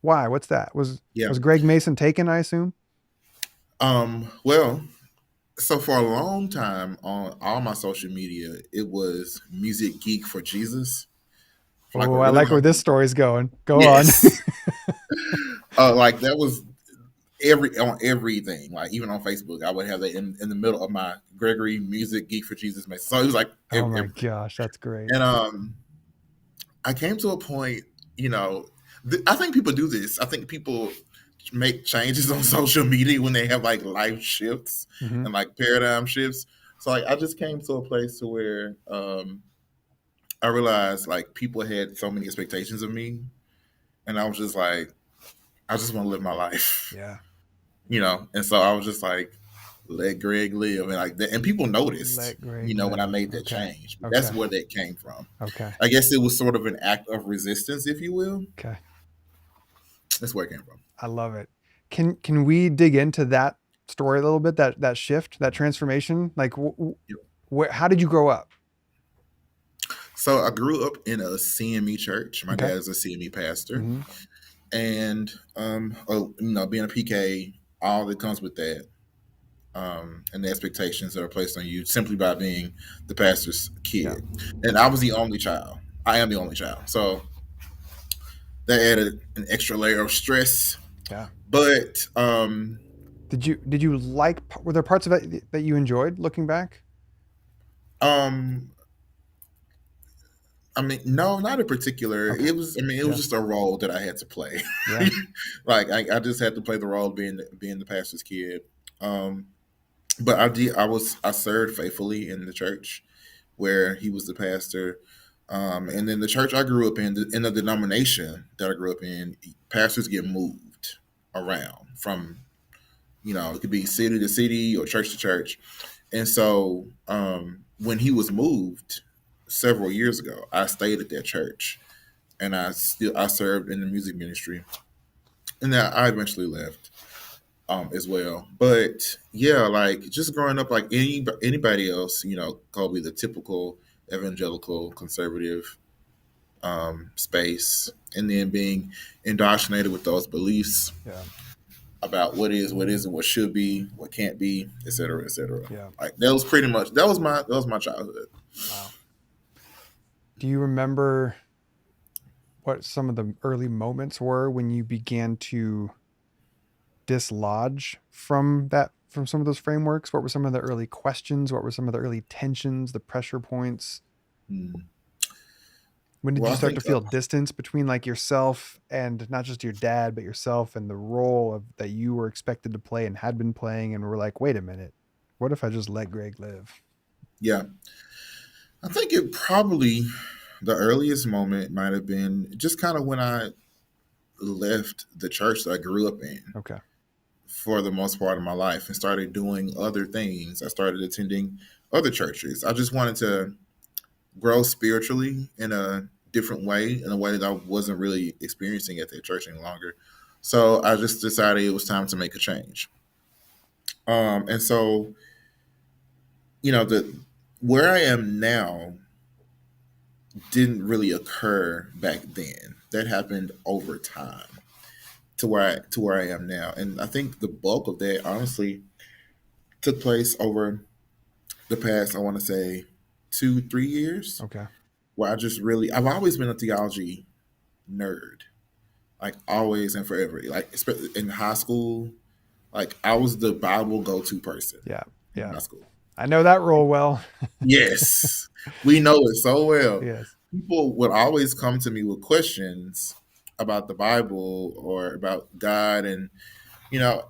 why? What's that? Was Greg Mason taken, I assume? Well, so for a long time on all my social media, it was Music Geek for Jesus. I like where this story's going. Go on. Like that was on everything. Like even on Facebook, I would have that in the middle of my Gregory Music Geek for Jesus message. So it was like, oh my gosh, that's great. And I came to a point, I think people do this. I think people make changes on social media when they have like life shifts and like paradigm shifts. So like I just came to a place to where I realized like people had so many expectations of me, and I was just like, I just want to live my life, Yeah. And so I was just like, let Greg live, and like that, and people noticed, Let Greg when I live. made that Okay. change. But that's Okay. where that came from. Okay. I guess it was sort of an act of resistance, if you will. Okay. That's where it came from. I love it. Can we dig into that story a little bit? That shift, that transformation. Like, where? How did you grow up? So I grew up in a CME church. My Okay. dad is a CME pastor, Mm-hmm. and being a PK, all that comes with that, and the expectations that are placed on you simply by being the pastor's Yeah. kid. And I was the only child. I am the only child, so that added an extra layer of stress. Yeah. But Did you like? Were there parts of it that you enjoyed looking back? um, I mean, no, not in particular. Okay. It was. I mean, it was Yeah. just a role that I had to play. Yeah. Like I just had to play the role of being the pastor's kid. Um, but I did. I served faithfully in the church where he was the pastor. And then the church I grew up in the denomination that I grew up in, pastors get moved around from, it could be city to city or church to church. And so when he was moved several years ago, I stayed at that church, and I served in the music ministry, and then I eventually left as well. But yeah, like just growing up like anybody else, Colby, the typical evangelical conservative space, and then being indoctrinated with those beliefs Yeah. about what is, what isn't, what should be, what can't be, et cetera, et cetera. Yeah. Like that was pretty much that was my childhood. Wow. Do you remember what some of the early moments were when you began to dislodge from some of those frameworks? What were some of the early questions? What were some of the early tensions, the pressure points? Hmm. When did Well, you I start think to feel distance between like yourself and not just your dad, but yourself and the role of that you were expected to play and had been playing, and were like, wait a minute, what if I just let Greg live? yeah, I think it probably the earliest moment might have been just kind of when I left the church that I grew up in Okay. for the most part of my life and started doing other things. I started attending other churches. I just wanted to grow spiritually in a different way, in a way that I wasn't really experiencing at that church any longer. So I just decided it was time to make a change. And so, the where I am now didn't really occur back then. That happened over time to where I am now. And I think the bulk of that honestly took place over the past, I want to say 2-3 years, Okay. where I've always been a theology nerd, like always and forever. Like especially in high school, like I was the Bible go-to person Yeah. in Yeah. my school. I know that Like, role well. yes, we know it so well. Yes. People would always come to me with questions about the Bible or about God, and you know,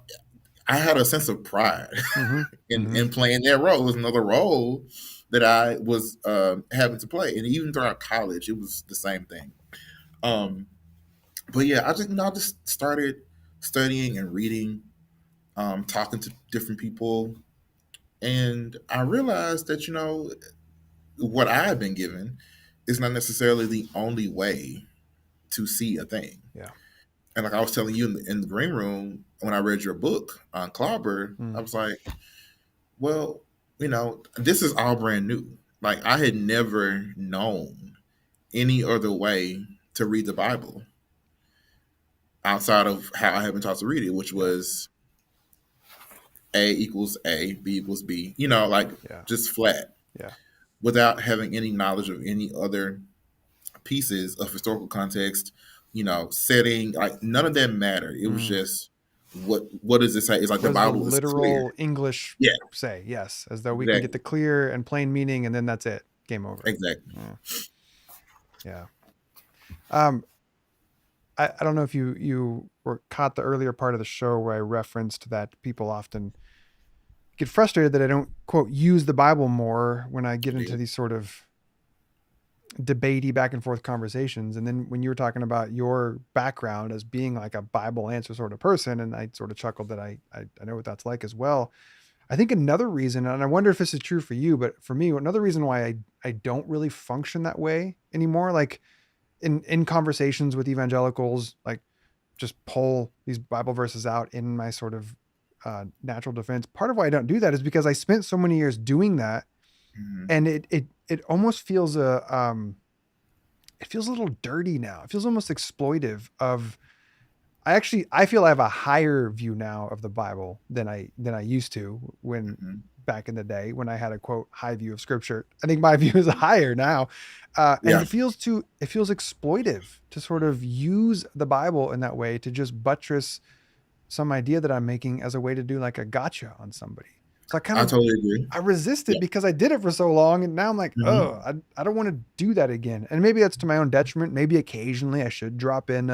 I had a sense of pride Mm-hmm. Mm-hmm. in playing that role. It was another role that I was having to play, and even throughout college, it was the same thing. Um, but yeah, I just started studying and reading, talking to different people, and I realized that what I have been given is not necessarily the only way to see a thing. Yeah. And like I was telling you in the green room when I read your book on Clobber, I Mm. was like, well, this is all brand new. Like I had never known any other way to read the Bible outside of how I had been taught to read it, which Yeah. was A equals A, B equals B, like Yeah. just flat Yeah. without having any knowledge of any other pieces of historical context, setting, like none of that mattered. It was Mm. just what does it say? It's like What the does the Bible is clear. literal English Yeah, say? Yes, as though we can get exactly. the clear and plain meaning, and then that's it. Game over. Exactly. Yeah. Yeah. Um, I don't know if you were caught the earlier part of the show where I referenced that people often get frustrated that I don't quote use the Bible more when I get I into did. these sort of debatey back and forth conversations. And then when you were talking about your background as being like a Bible answer sort of person, and I sort of chuckled that I know what that's like as well. I think another reason, and I wonder if this is true for you, but for me, another reason why I don't really function that way anymore, like in conversations with evangelicals, like just pull these Bible verses out in my sort of natural defense. Part of why I don't do that is because I spent so many years doing that, Mhm. and it almost feels it feels a little dirty now. It feels almost exploitive of I feel I have a higher view now of the Bible than I used to when Mhm. back in the day when I had a quote high view of scripture. I think my view is higher now. And Yeah, it feels exploitive to sort of use the Bible in that way to just buttress some idea that I'm making as a way to do like a gotcha on somebody. So I totally agree. I resist it Yeah. because I did it for so long. And now I'm like, oh, Mhm. I don't want to do that again. And maybe that's to my own detriment. Maybe occasionally I should drop in,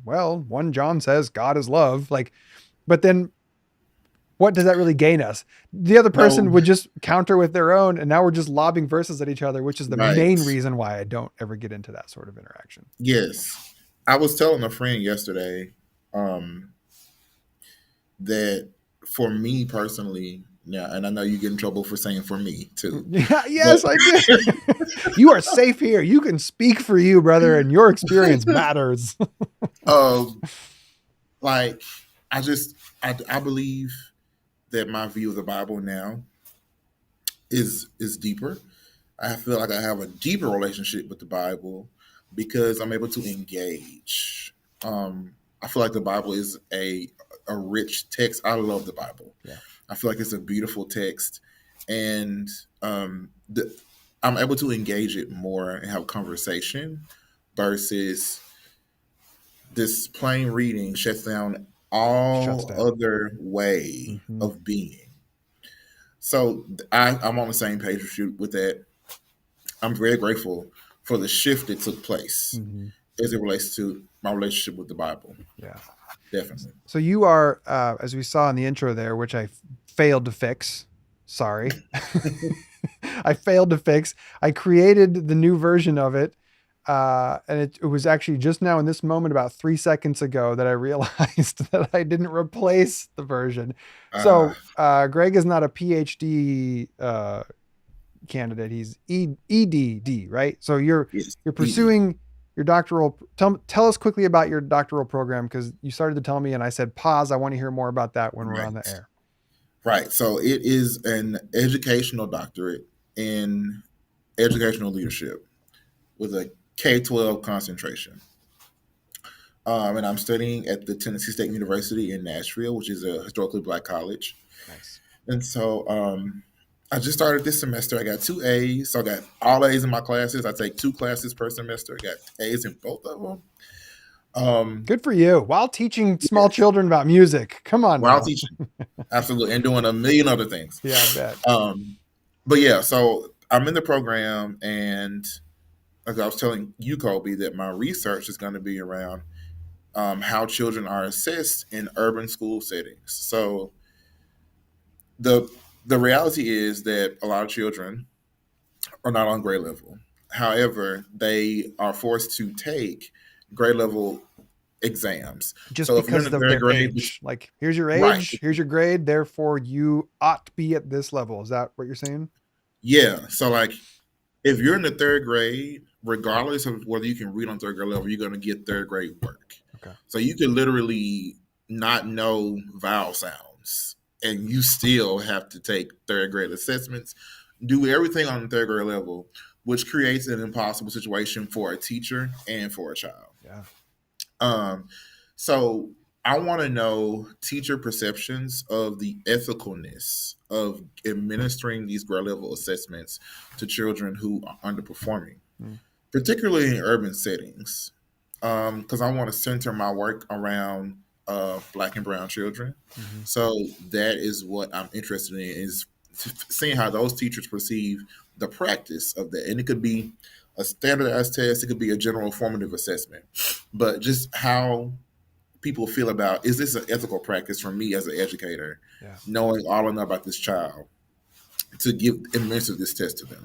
well, 1 John says God is love. Like, but then what does that really gain us? The other No, person would just counter with their own. And now we're just lobbing verses at each other, which is the right. main reason why I don't ever get into that sort of interaction. Yes. I was telling a friend yesterday um, that for me personally, yeah, and I know you get in trouble for saying for me too, Yeah, but yes, I do. You are safe here. You can speak for you, brother, and your experience matters. um, like I just I believe that my view of the Bible now is deeper. I feel like I have a deeper relationship with the Bible because I'm able to engage. I feel like the Bible is a rich text. I love the Bible. Yeah. I feel like it's a beautiful text, and I'm able to engage it more and have conversation versus this plain reading shuts down Shuts all down. other way Mm-hmm. of being. So I'm on the same page with you with that. I'm very grateful for the shift that took place Mm-hmm. as it relates to my relationship with the Bible. Yeah. Definitely. So you are, as we saw in the intro there, which I failed to fix. Sorry. I failed to fix. I created the new version of it. And it was actually just now in this moment, about 3 seconds ago, that I realized that I didn't replace the version. Uh, So Greg is not a PhD candidate. He's EDD, right? So yes, you're ED. pursuing your doctoral. Tell us quickly about your doctoral program, because you started to tell me, and I said pause. I want to hear more about that when we're on the Right. air. Right. So it is an educational doctorate in educational leadership with a K-12 concentration. And I'm studying at the Tennessee State University in Nashville, which is a historically black college. Nice. And so I just started this semester. I got 2 A's. So I got all A's in my classes. I take 2 classes per semester. I got A's in both of them. Um, Good for you. While teaching small yes, children about music. Come on while now. teaching, absolutely, and doing a million other things. Yeah, I bet. Um, but yeah, so I'm in the program, and like I was telling you, Colby, that my research is going to be around how children are assessed in urban school settings. So the the reality is that a lot of children are not on grade level. However, they are forced to take grade level exams. Just So if you're in because the of third their grade, age. Like, here's your right? age, here's your grade, therefore you ought to be at this level. Is that what you're saying? Yeah. So like if you're in the third grade, regardless of whether you can read on third grade level, you're going to get third grade work. Okay. So you can literally not know vowel sounds, and you still have to take third grade assessments, do everything on the third grade level, which creates an impossible situation for a teacher and for a child. Yeah. Um, so I want to know teacher perceptions of the ethicalness of administering these grade level assessments to children who are underperforming, Mm. particularly in urban settings. Because I want to center my work around Black and Brown children. Mm-hmm. So that is what I'm interested in is seeing how those teachers perceive the practice of that, and it could be a standardized test, it could be a general formative assessment, but just how people feel about is this an ethical practice for me as an educator, Yeah. knowing all I know about this child to give administer this test to them.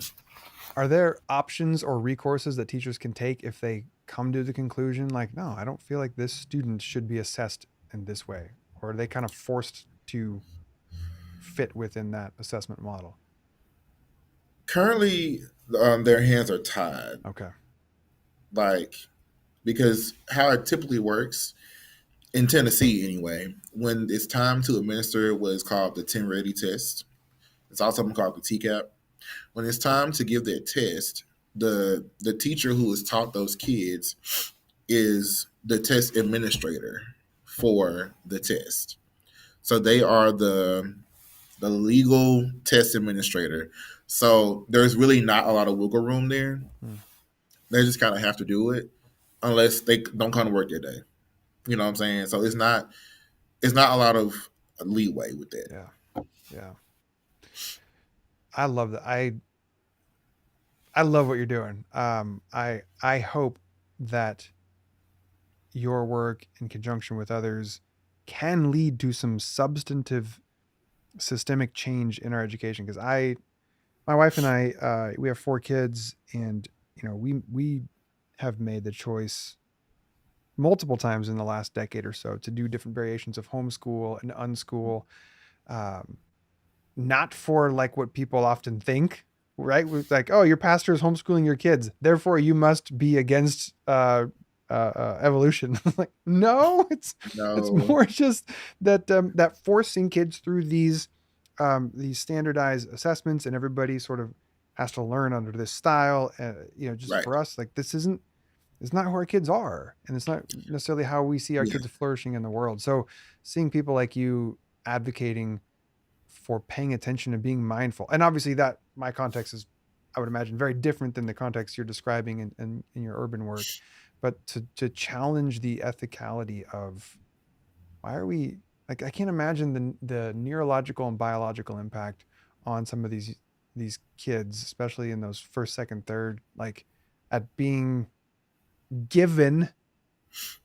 Are there options or recourses that teachers can take if they come to the conclusion like, no, I don't feel like this student should be assessed in this way? Or are they kind of forced to fit within that assessment model? Currently, their hands are tied. Okay. Like, because how it typically works in Tennessee, anyway, when it's time to administer what is called the 10 ready test, it's also called the TCAP. When it's time to give that test, the teacher who has taught those kids is the test administrator for the test. So they are the legal test administrator. So there's really not a lot of wiggle room there. Hmm. They just kind of have to do it unless they don't come to work that day. You know what I'm saying? So it's not a lot of leeway with that. Yeah. Yeah. I love that. I love what you're doing. I hope that your work in conjunction with others can lead to some substantive systemic change in our education. Because my wife and I, we have 4 kids, and we have made the choice multiple times in the last decade or so to do different variations of homeschool and unschool, um, not for like what people often think, right? Like, oh, your pastor is homeschooling your kids, therefore you must be against evolution. Like, no, it's No, more just that that forcing kids through these standardized assessments, and everybody sort of has to learn under this style. Just right. for us, like this isn't it's not who our kids are, and it's not necessarily how we see our Yeah. kids flourishing in the world. So seeing people like you advocating for paying attention and being mindful, and obviously that my context is, I would imagine, very different than the context you're describing in your urban work, but to challenge the ethicality of why are we, like, I can't imagine the neurological and biological impact on some of these kids, especially in those first, second, third, like at being given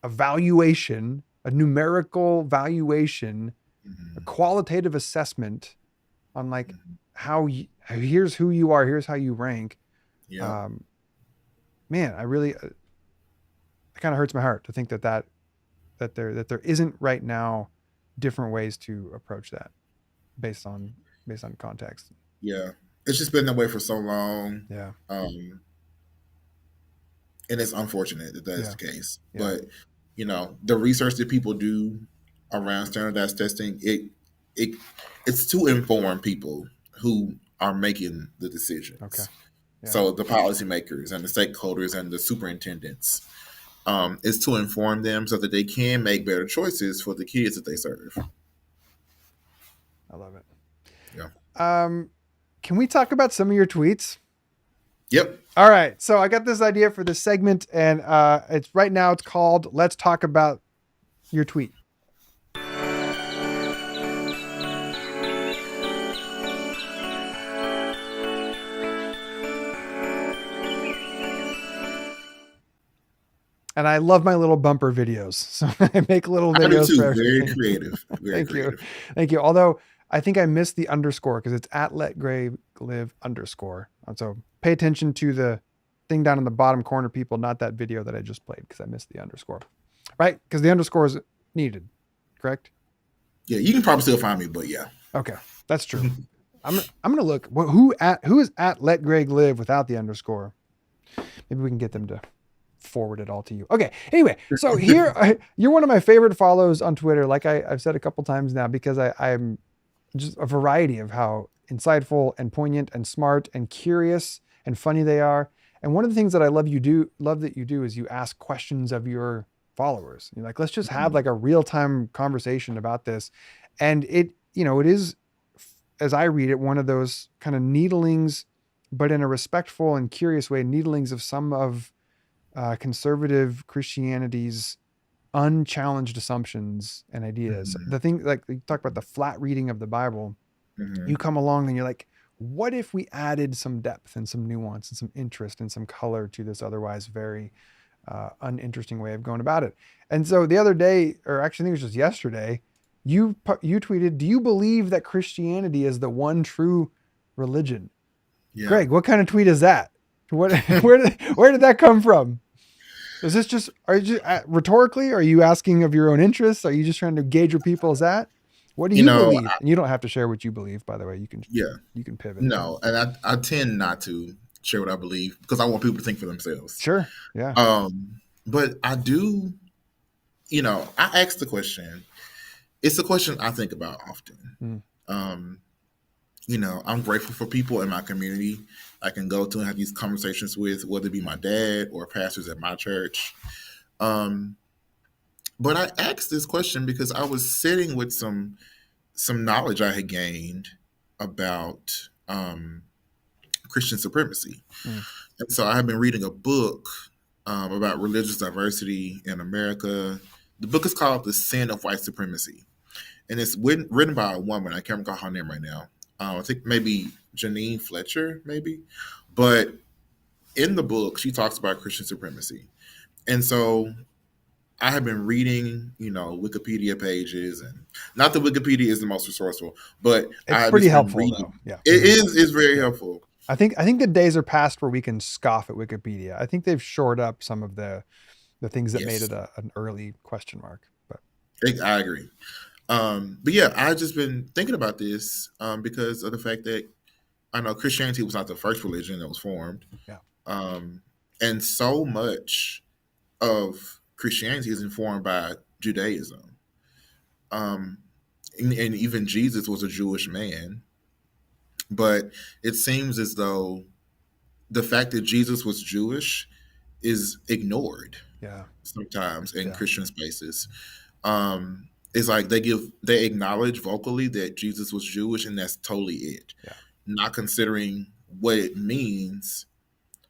a valuation, a numerical valuation, a Mhm. qualitative assessment on like here's who you are, here's how you rank. Yeah. Um, Man, I really, it kind of hurts my heart to think that there isn't right now different ways to approach that based on context. Yeah. It's just been that way for so long. Yeah, Um, and it's unfortunate that that's yeah, the case. yeah. But the research that people do around standardized testing, it it's to inform people who are making the Okay, decisions. yeah, So the policymakers and the stakeholders and the superintendents, is to inform them so that they can make better choices for the kids that they serve. I love it. Yeah. Can we talk about some of your tweets? Yep. All right, so I got this idea for this segment, and it's right now. It's called "Let's Talk About Your Tweet." And I love my little bumper videos, so I make little I do videos for too. Very everything. creative. Very Thank you, creative. thank you. Although I think I missed the underscore because it's at Let Gray Live underscore. And so pay attention to the thing down in the bottom corner, people, not that video that I just played because I missed the underscore. Right? Because the underscore is needed, correct? Yeah, you can probably still find me, but yeah. Okay, that's true. I'm gonna look. Who is at Let Greg Live without the underscore? Maybe we can get them to forward it all to you. Okay. Anyway, so here you're one of my favorite follows on Twitter. Like I've said a couple times now, because I'm just a variety of how insightful and poignant and smart and curious and funny they are. And one of the things that I love that you do is you ask questions of your followers. You're like, let's just have like a real-time conversation about this. And it is, as I read it, one of those kind of needlings, but in a respectful and curious way, needlings of some of conservative Christianity's unchallenged assumptions and ideas. Mhm. The thing, like you talk about the flat reading of the Bible, Mhm. you come along and you're like, what if we added some depth and some nuance and some interest and some color to this otherwise very uninteresting way of going about it? And so the other day, or actually I think it was just yesterday, you tweeted, do you believe that Christianity is the one true religion? Yeah. Greg, what kind of tweet is that? What? Where did that come from? Is this just? Are you just rhetorically? Are you asking of your own interests? Are you just trying to gauge where people's at? What do You you know, believe? And you don't have to share what you believe, by the way. yeah, You can pivot. no, and I tend not to share what I believe because I want people to think for themselves. Sure. Yeah. But I do, I ask the question. It's a question I think about often. Mm. Um, I'm grateful for people in my community I can go to and have these conversations with, whether it be my dad or pastors at my church. Um, but I asked this question because I was sitting with some knowledge I had gained about Christian supremacy. Mm. And so I have been reading a book about religious diversity in America. The book is called The Sin of White Supremacy. And it's written by a woman. I can't recall her name right now. I think maybe Janine Fletcher, maybe. But in the book, she talks about Christian supremacy. And so I have been reading, Wikipedia pages, and not that Wikipedia is the most resourceful, but It's I've pretty just been helpful, though. reading. Yeah. It is very Yeah. helpful. I think the days are past where we can scoff at Wikipedia. I think they've shored up some of the things that made Yes, it an early question mark. But I agree. But yeah, I've just been thinking about this because of the fact that I know Christianity was not the first religion that was formed. yeah, Um, and so much of Christianity is informed by Judaism. Um, and even Jesus was a Jewish man. But it seems as though the fact that Jesus was Jewish is ignored yeah, sometimes in yeah, Christian spaces. It's like they acknowledge vocally that Jesus was Jewish, and that's totally it. yeah, Not considering what it means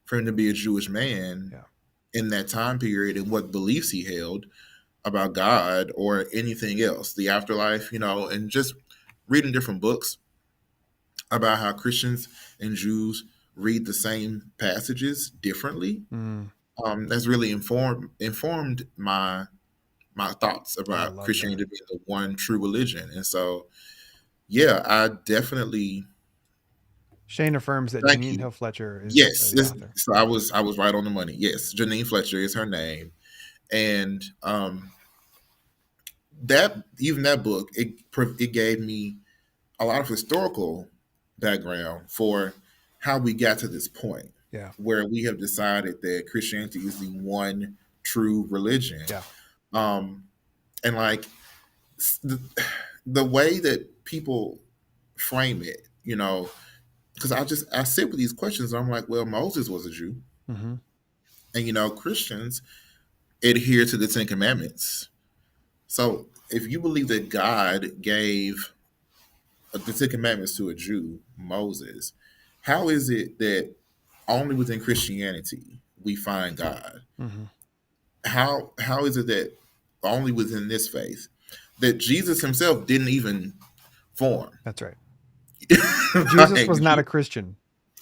for him to be a Jewish man yeah. in that time period and what beliefs he held about God or anything else, the afterlife, and just reading different books about how Christians and Jews read the same passages differently. Mm, That's really informed my thoughts I about love that. Christianity being the one true religion. And so, yeah, I definitely Shane affirms that thank Janine you. Hill Fletcher is Yes, the author. so I was right on the money. Yes, Janine Fletcher is her name, and that book it gave me a lot of historical background for how we got to this point Yeah, where we have decided that Christianity is the one true religion. yeah, Um, and like the, the way that people frame it, because I sit with these questions. And I'm like, well, Moses was a Jew, mm-hmm. and Christians adhere to the Ten Commandments. So if you believe that God gave the Ten Commandments to a Jew, Moses, how is it that only within Christianity we find God? Mm-hmm. How is it that only within this faith that Jesus himself didn't even form? That's right. Jesus Like, was not a Christian.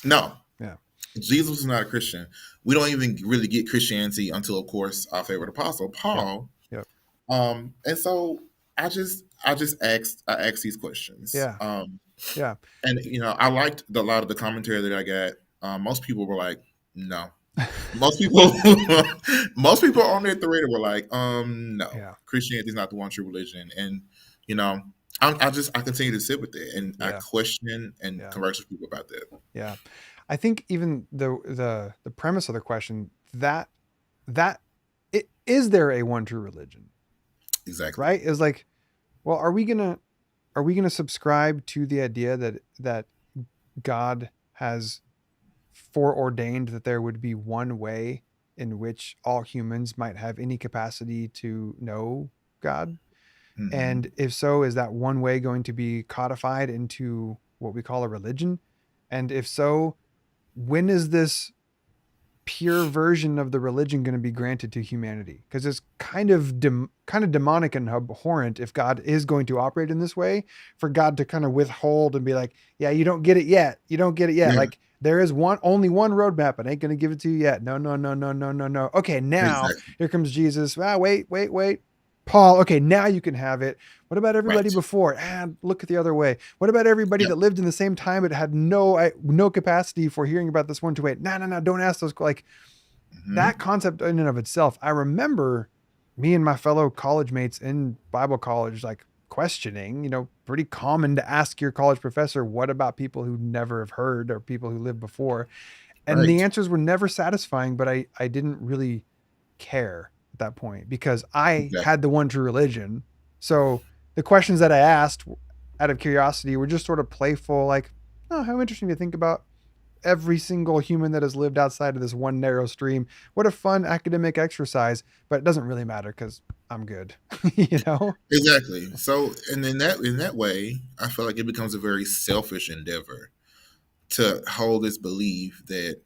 no, Yeah, Jesus was not a Christian. We don't even really get Christianity until, of course, our favorite apostle, yep, Paul. yep, And so I asked these questions. yeah, yeah. And I liked a lot of the commentary that I got. Most people were like, no. Most people, most people on their thread were like, no, Yeah, Christianity is not the one true religion. And you know, I continue to sit with it, and I yeah, question and yeah, converse with people about that. yeah. I think even the premise of the question that is there a one true religion, Exactly. right? Is like, well, are we gonna subscribe to the idea that God has foreordained that there would be one way in which all humans might have any capacity to know God? And Hmm. if so, is that one way going to be codified into what we call a religion? And if so, when is this pure version of the religion going to be granted to humanity? Because it's kind of demonic and abhorrent if God is going to operate in this way, for God to kind of withhold and be like, yeah, you don't get it yet. You don't get it yet. Yeah, Like there is only one roadmap. I ain't going to give it to you yet. No, no, no, no, no, no, no. Okay, now exactly. here comes Jesus. Ah, wait, wait, wait. Paul, okay, now you can have it. What about everybody Right. before? And look at the other way. What about everybody Yep. that lived in the same time but had no capacity for hearing about this 128? No, don't ask those. Like that Hmm. concept in and of itself. I remember me and my fellow college mates in Bible college, like questioning. Pretty common to ask your college professor, "What about people who never have heard or people who lived before?" And the Right. answers were never satisfying. But I didn't really care at that point because I Exactly. had the one true religion. So the questions that I asked out of curiosity were just sort of playful, like, oh, how interesting to think about every single human that has lived outside of this one narrow stream. What a fun academic exercise, but it doesn't really matter because I'm good, you know? Exactly. So, and in that way, I feel like it becomes a very selfish endeavor to hold this belief that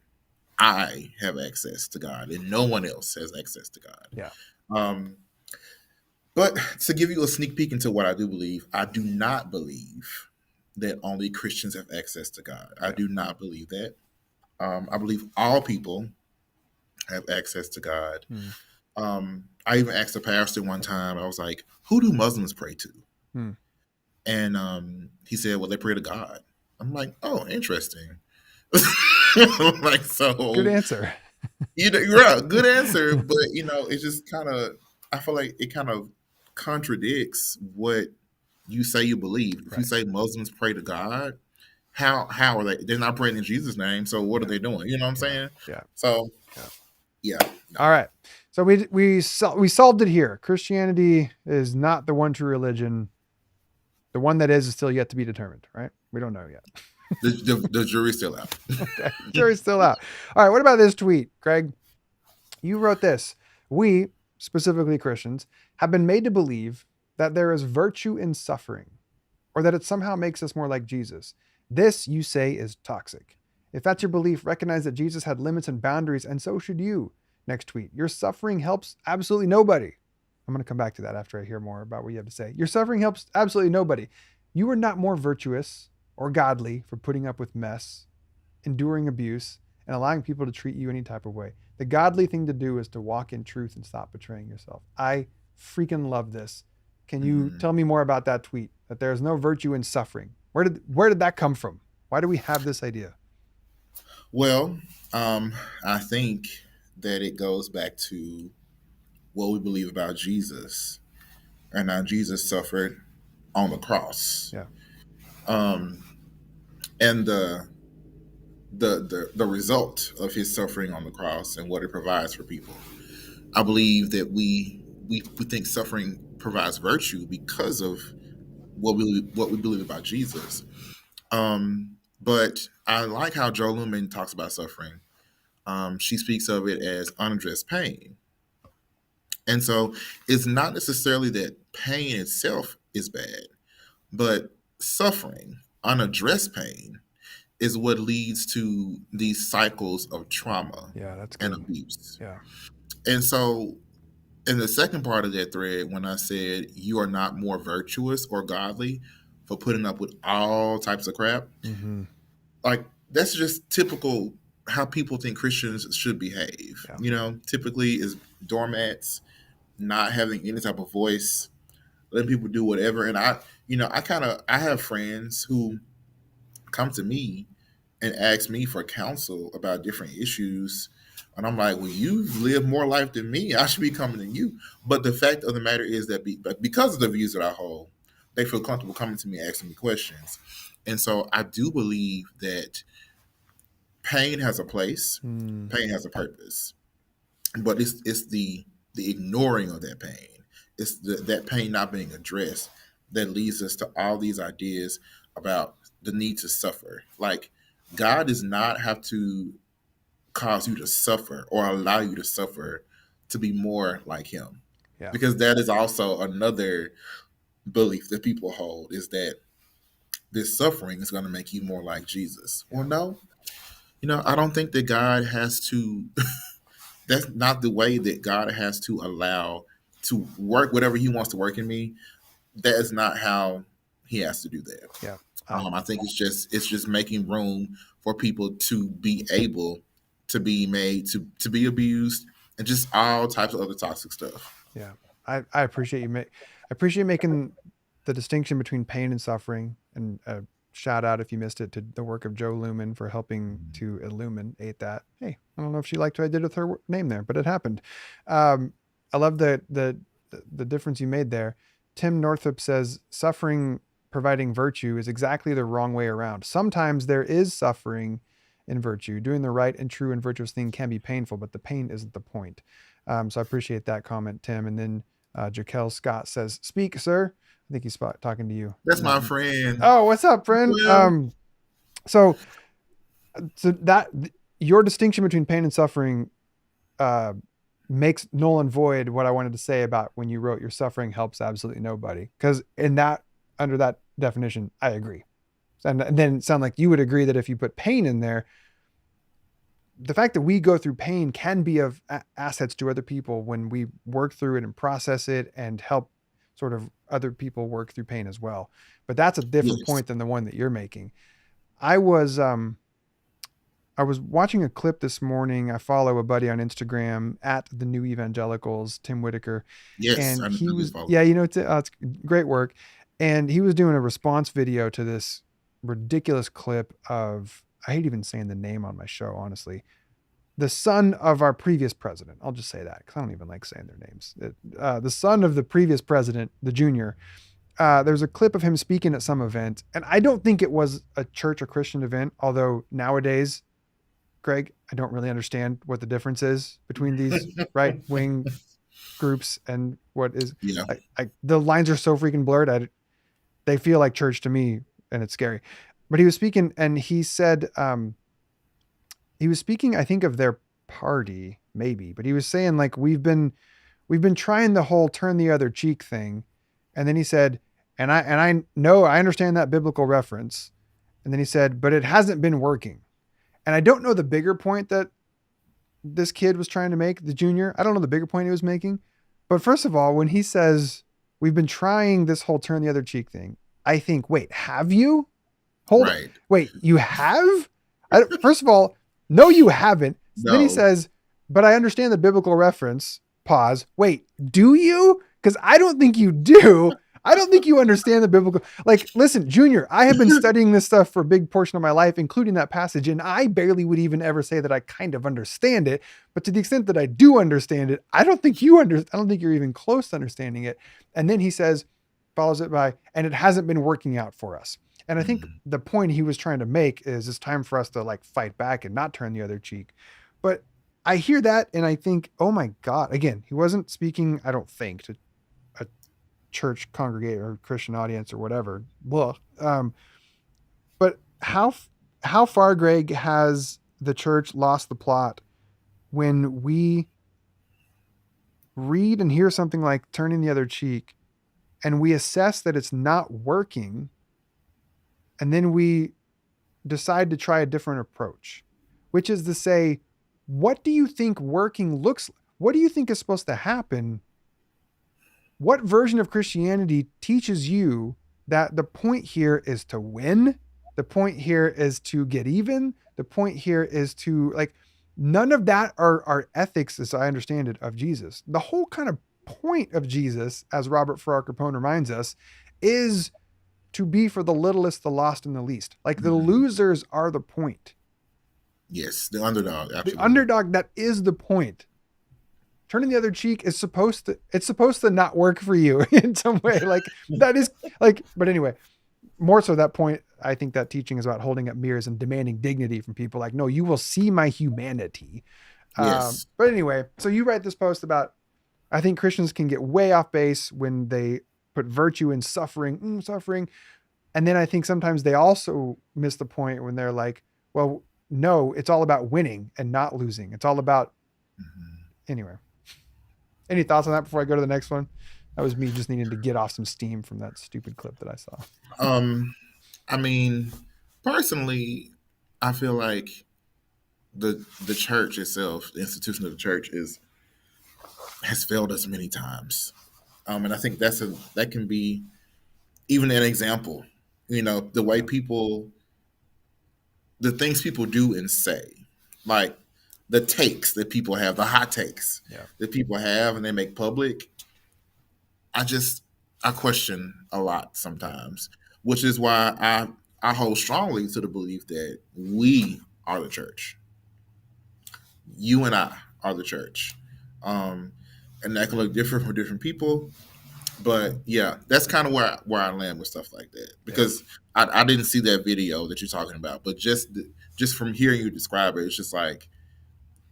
I have access to God and no one else has access to God. Yeah. Um, but to give you a sneak peek into what I do believe, I do not believe that only Christians have access to God. I Yeah. do not believe that. I believe all people have access to God. Hmm. I even asked a pastor one time, I was like, who do Muslims pray to? Hmm. And he said, well, they pray to God. I'm like, oh, interesting. Like, Good so, answer. you're right, good answer. But, it's just kind of, I feel like it kind of contradicts what you say you believe. If you Right. say Muslims pray to God, how are they? They're not praying in Jesus' name. So what are Yeah. they doing? You know what I'm Yeah. saying? Yeah. So, Yeah. yeah, no. All right. So we solved it here. Christianity is not the one true religion. The one that is still yet to be determined, right? We don't know yet. The jury's still out. Okay. Jury's still out. All right. What about this tweet, Craig? You wrote this. We, specifically Christians, have been made to believe that there is virtue in suffering or that it somehow makes us more like Jesus. This, you say, is toxic. If that's your belief, recognize that Jesus had limits and boundaries, and so should you. Next tweet. Your suffering helps absolutely nobody. I'm going to come back to that after I hear more about what you have to say. Your suffering helps absolutely nobody. You are not more virtuous or godly for putting up with mess, enduring abuse, and allowing people to treat you any type of way. The godly thing to do is to walk in truth and stop betraying yourself. I freaking love this. Can you Mm. tell me more about that tweet? That there is no virtue in suffering. Where did that come from? Why do we have this idea? Well, I think that it goes back to what we believe about Jesus and how Jesus suffered on the cross. Yeah. Um, and the result of his suffering on the cross and what it provides for people. I believe that we think suffering provides virtue because of what we believe about Jesus. But I like how Joe Lumen talks about suffering. She speaks of it as unaddressed pain. And so it's not necessarily that pain itself is bad, but suffering, unaddressed pain, is what leads to these cycles of trauma Yeah, that's and good. abuse. Yeah. And so, in the second part of that thread, when I said you are not more virtuous or godly for putting up with all types of crap, Mm-hmm. like that's just typical how people think Christians should behave. Yeah. Typically is doormats, not having any type of voice, letting people do whatever. And I have friends who come to me and ask me for counsel about different issues. And I'm like, well, you've lived more life than me. I should be coming to you. But the fact of the matter is that because of the views that I hold, they feel comfortable coming to me asking me questions. And so I do believe that pain has a place, Mm, pain has a purpose, but it's the ignoring of that pain. It's that pain not being addressed that leads us to all these ideas about the need to suffer. Like God does not have to cause you to suffer or allow you to suffer to be more like Him, yeah. because that is also another belief that people hold, is that this suffering is going to make you more like Jesus. Yeah. Well, no, I don't think that God has to. That's not the way that God has to allow to work whatever He wants to work in me. That is not how He has to do that. Yeah. I think it's just making room for people to be able to be made to be abused and just all types of other toxic stuff. Yeah. I appreciate I appreciate making the distinction between pain and suffering. And shout out if you missed it to the work of Joe Lumen for helping to illuminate that. Hey, I don't know if she liked what I did with her name there, but it happened. Um, I love the difference you made there. Tim Northup says suffering providing virtue is exactly the wrong way around. Sometimes there is suffering in virtue. Doing the right and true and virtuous thing can be painful, but the pain isn't the point. So I appreciate that comment, Tim. And then Jaquel Scott says, "Speak, sir." I think he's talking to you That's on that my one. friend. Oh, what's up, friend? Well, So, so that your distinction between pain and suffering uh, makes null and void what I wanted to say about when you wrote your suffering helps absolutely nobody. Because in that, under that definition, I agree. And then it sounded like you would agree that if you put pain in there, the fact that we go through pain can be of assets to other people when we work through it and process it and help sort of other people work through pain as well. But that's a different yes, point than the one that you're making. I was I was watching a clip this morning. I follow a buddy on Instagram at the New Evangelicals, Tim Whitaker, yes, and I know he you was follow. yeah, it's great work, and he was doing a response video to this ridiculous clip of I hate even saying the name on my show, honestly. The son of our previous president. I'll just say that because I don't even like saying their names. The son of the previous president, the junior. There's a clip of him speaking at some event, and I don't think it was a church or Christian event. Although nowadays, Greg, I don't really understand what the difference is between these right wing groups and what is. Yeah, The lines are so freaking blurred. They feel like church to me, and it's scary. But he was speaking, and he said he was speaking, I think, of their party, maybe, but he was saying like we've been trying the whole turn the other cheek thing, and then he said, and I know I understand that biblical reference, and then he said, but it hasn't been working, and I don't know the bigger point that this kid was trying to make, the junior. I don't know the bigger point he was making, but first of all, when he says we've been trying this whole turn the other cheek thing, I think, wait, have you? Hold, right. wait, you have? First of all, no, you haven't. Then he No, says, but I understand the biblical reference. Pause. Wait, do you? Because I don't think you do. I don't think you understand the biblical. Like, listen, Junior, I have been studying this stuff for a big portion of my life, including that passage, and I barely would even ever say that I kind of understand it. But to the extent that I do understand it, I don't think I don't think you're even close to understanding it. And then he says, follows it by, and it hasn't been working out for us. And I think Mhm. the point he was trying to make is it's time for us to like fight back and not turn the other cheek. But I hear that and I think, oh my God, again, he wasn't speaking, I don't think, to a church congregate or Christian audience or whatever. Well, but how far, Greg, has the church lost the plot when we read and hear something like turning the other cheek and we assess that it's not working and then we decide to try a different approach, which is to say, what do you think working looks like? What do you think is supposed to happen? What version of Christianity teaches you that the point here is to win? The point here is to get even. The point here is to like, none of that are ethics, as I understand it, of Jesus. The whole kind of point of Jesus, as Robert Farrar Capone reminds us, is to be for the littlest, the lost, and the least. Like the Mhm. losers are the point. Yes, the underdog, The absolutely. underdog, that is the point. Turning the other cheek is supposed to not work for you in some way. Like that is like, but anyway, more so that point, I think that teaching is about holding up mirrors and demanding dignity from people. Like, no, you will see my humanity. Yes. But anyway, so you write this post about I think Christians can get way off base when they put virtue in suffering. And then I think sometimes they also miss the point when they're like, well, no, it's all about winning and not losing. It's all about Mhm. anyway. Any thoughts on that before I go to the next one? That was me just needing to get off some steam from that stupid clip that I saw. Um, I mean, personally, I feel like the church itself, the institution of the church, is has failed us many times. And I think that can be even an example. You know, the way Yeah. people, the things people do and say, like the takes that people have, the hot takes Yeah. that people have, and they make public. I just I question a lot sometimes, which is why I hold strongly to the belief that we are the church. You and I are the church. Um, and that can look different for different people. But yeah, that's kind of where I land with stuff like that Yeah. because I didn't see that video that you're talking about, but just from hearing you describe it, it's just like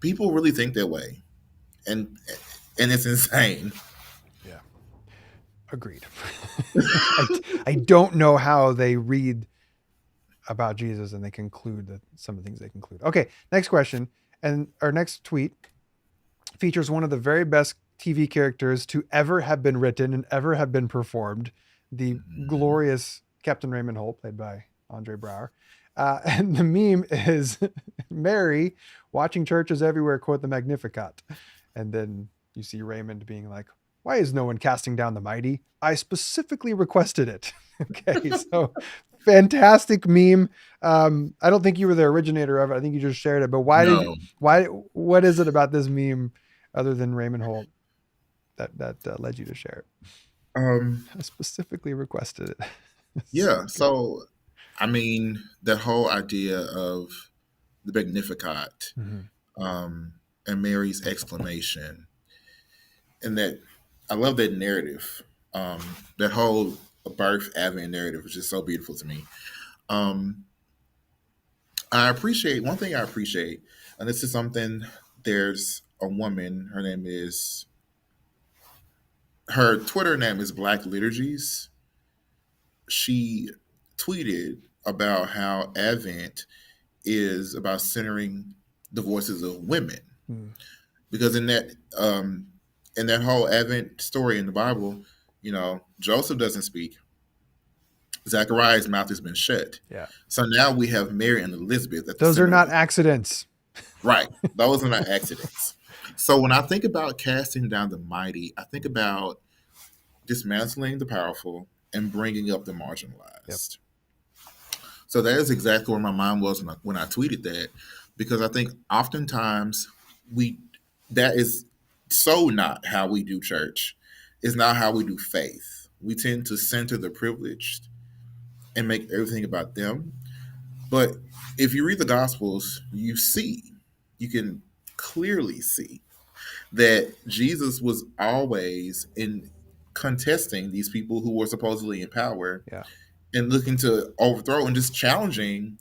people really think that way, and and it's insane. Yeah. Agreed. I, I don't know how they read about Jesus and they conclude that some of the things they conclude. Okay, next question. And our next tweet features one of the very best TV characters to ever have been written and ever have been performed, the Mhm. glorious Captain Raymond Holt, played by Andre Braugher. And the meme is Mary watching churches everywhere quote the Magnificat. And then you see Raymond being like, why is no one casting down the mighty? I specifically requested it. Okay, so fantastic meme. I don't think you were the originator of it. I think you just shared it. But No, what is it about this meme other than Raymond Holt that led you to share it? um, I specifically requested it. It's so yeah. good. So I mean, that whole idea of the Magnificat Mhm. um, and Mary's exclamation, and that I love that narrative. That whole birth advent narrative is just so beautiful to me. Um, I appreciate one thing I appreciate, and this is something. There's a woman. Her name is her Twitter name is Black Liturgies. She tweeted about how Advent is about centering the voices of women Mm, because in that whole Advent story in the Bible, you know, Joseph doesn't speak. Zachariah's mouth has been shut. yeah. So now we have Mary and Elizabeth at the Those are center of not it. accidents. Right. Those are not accidents. So when I think about casting down the mighty, I think about dismantling the powerful and bringing up the Yep. marginalized. So that is exactly where my mind was when I tweeted that, because I think oftentimes we that is so not how we do church. It's not how we do faith. We tend to center the privileged and make everything about them. But if you read the Gospels, you can clearly see that Jesus was always in contesting these people who were supposedly in power Yeah. and looking to overthrow and just challenging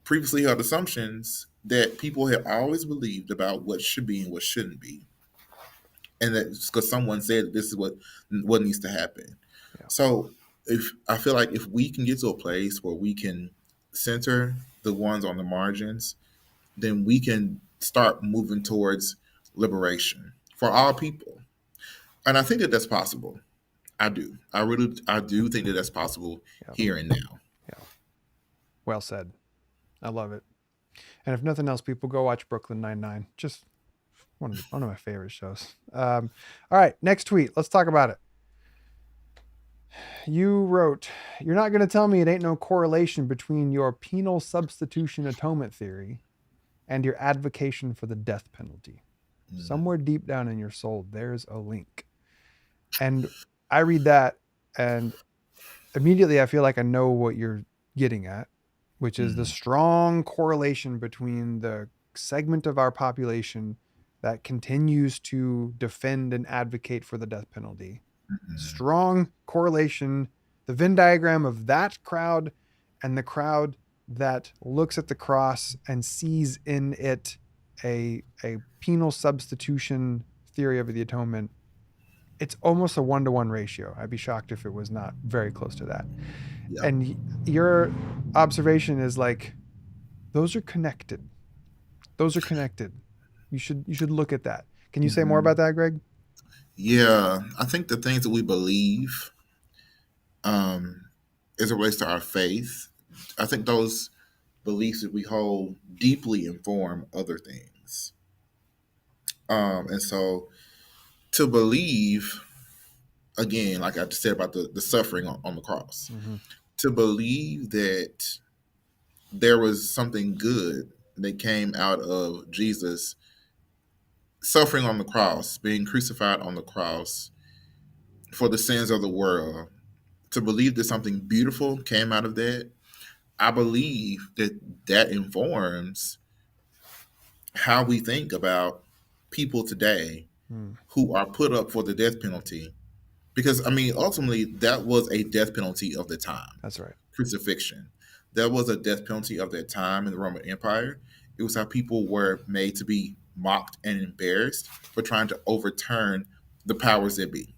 previously held assumptions that people have always believed about what should be and what shouldn't be, and that because someone said this is what needs to happen. Yeah. So if I feel like if we can get to a place where we can center the ones on the margins, then we can start moving towards liberation for all people. And I think that that's possible. I do. I do think that that's possible Yeah. here and now. Yeah. Well said. I love it. And if nothing else, people go watch Brooklyn Nine-Nine. Just one of my favorite shows. All right, next tweet. Let's talk about it. You wrote, "You're not going to tell me it ain't no correlation between your penal substitution atonement theory and your advocacy for the death penalty. Mm, Somewhere deep down in your soul, there's a link." And I read that, and immediately I feel like I know what you're getting at, which is the mm, strong correlation between the segment of our population that continues to defend and advocate for the death penalty. mm, Strong correlation, the Venn diagram of that crowd and the crowd that looks at the cross and sees in it a penal substitution theory of the atonement. It's almost a 1-to-1 ratio. I'd be shocked if it was not very close to that. yep. And your observation is like, those are connected. Those are connected. You should look at that. Can you say more Hmm. about that, Greg? Yeah, I think the things that we believe, um, as it relates to our faith, I think those beliefs that we hold deeply inform other things. And so to believe, again, like I just said about the suffering on the cross, Mm-hmm. to believe that there was something good that came out of Jesus suffering on the cross, being crucified on the cross, for the sins of the world, to believe that something beautiful came out of that, I believe that that informs how we think about people today Mm, who are put up for the death penalty. Because, I mean, ultimately, that was a death penalty of the time, that's right. crucifixion. That was a death penalty of that time in the Roman Empire. It was how people were made to be mocked and embarrassed for trying to overturn the powers that be.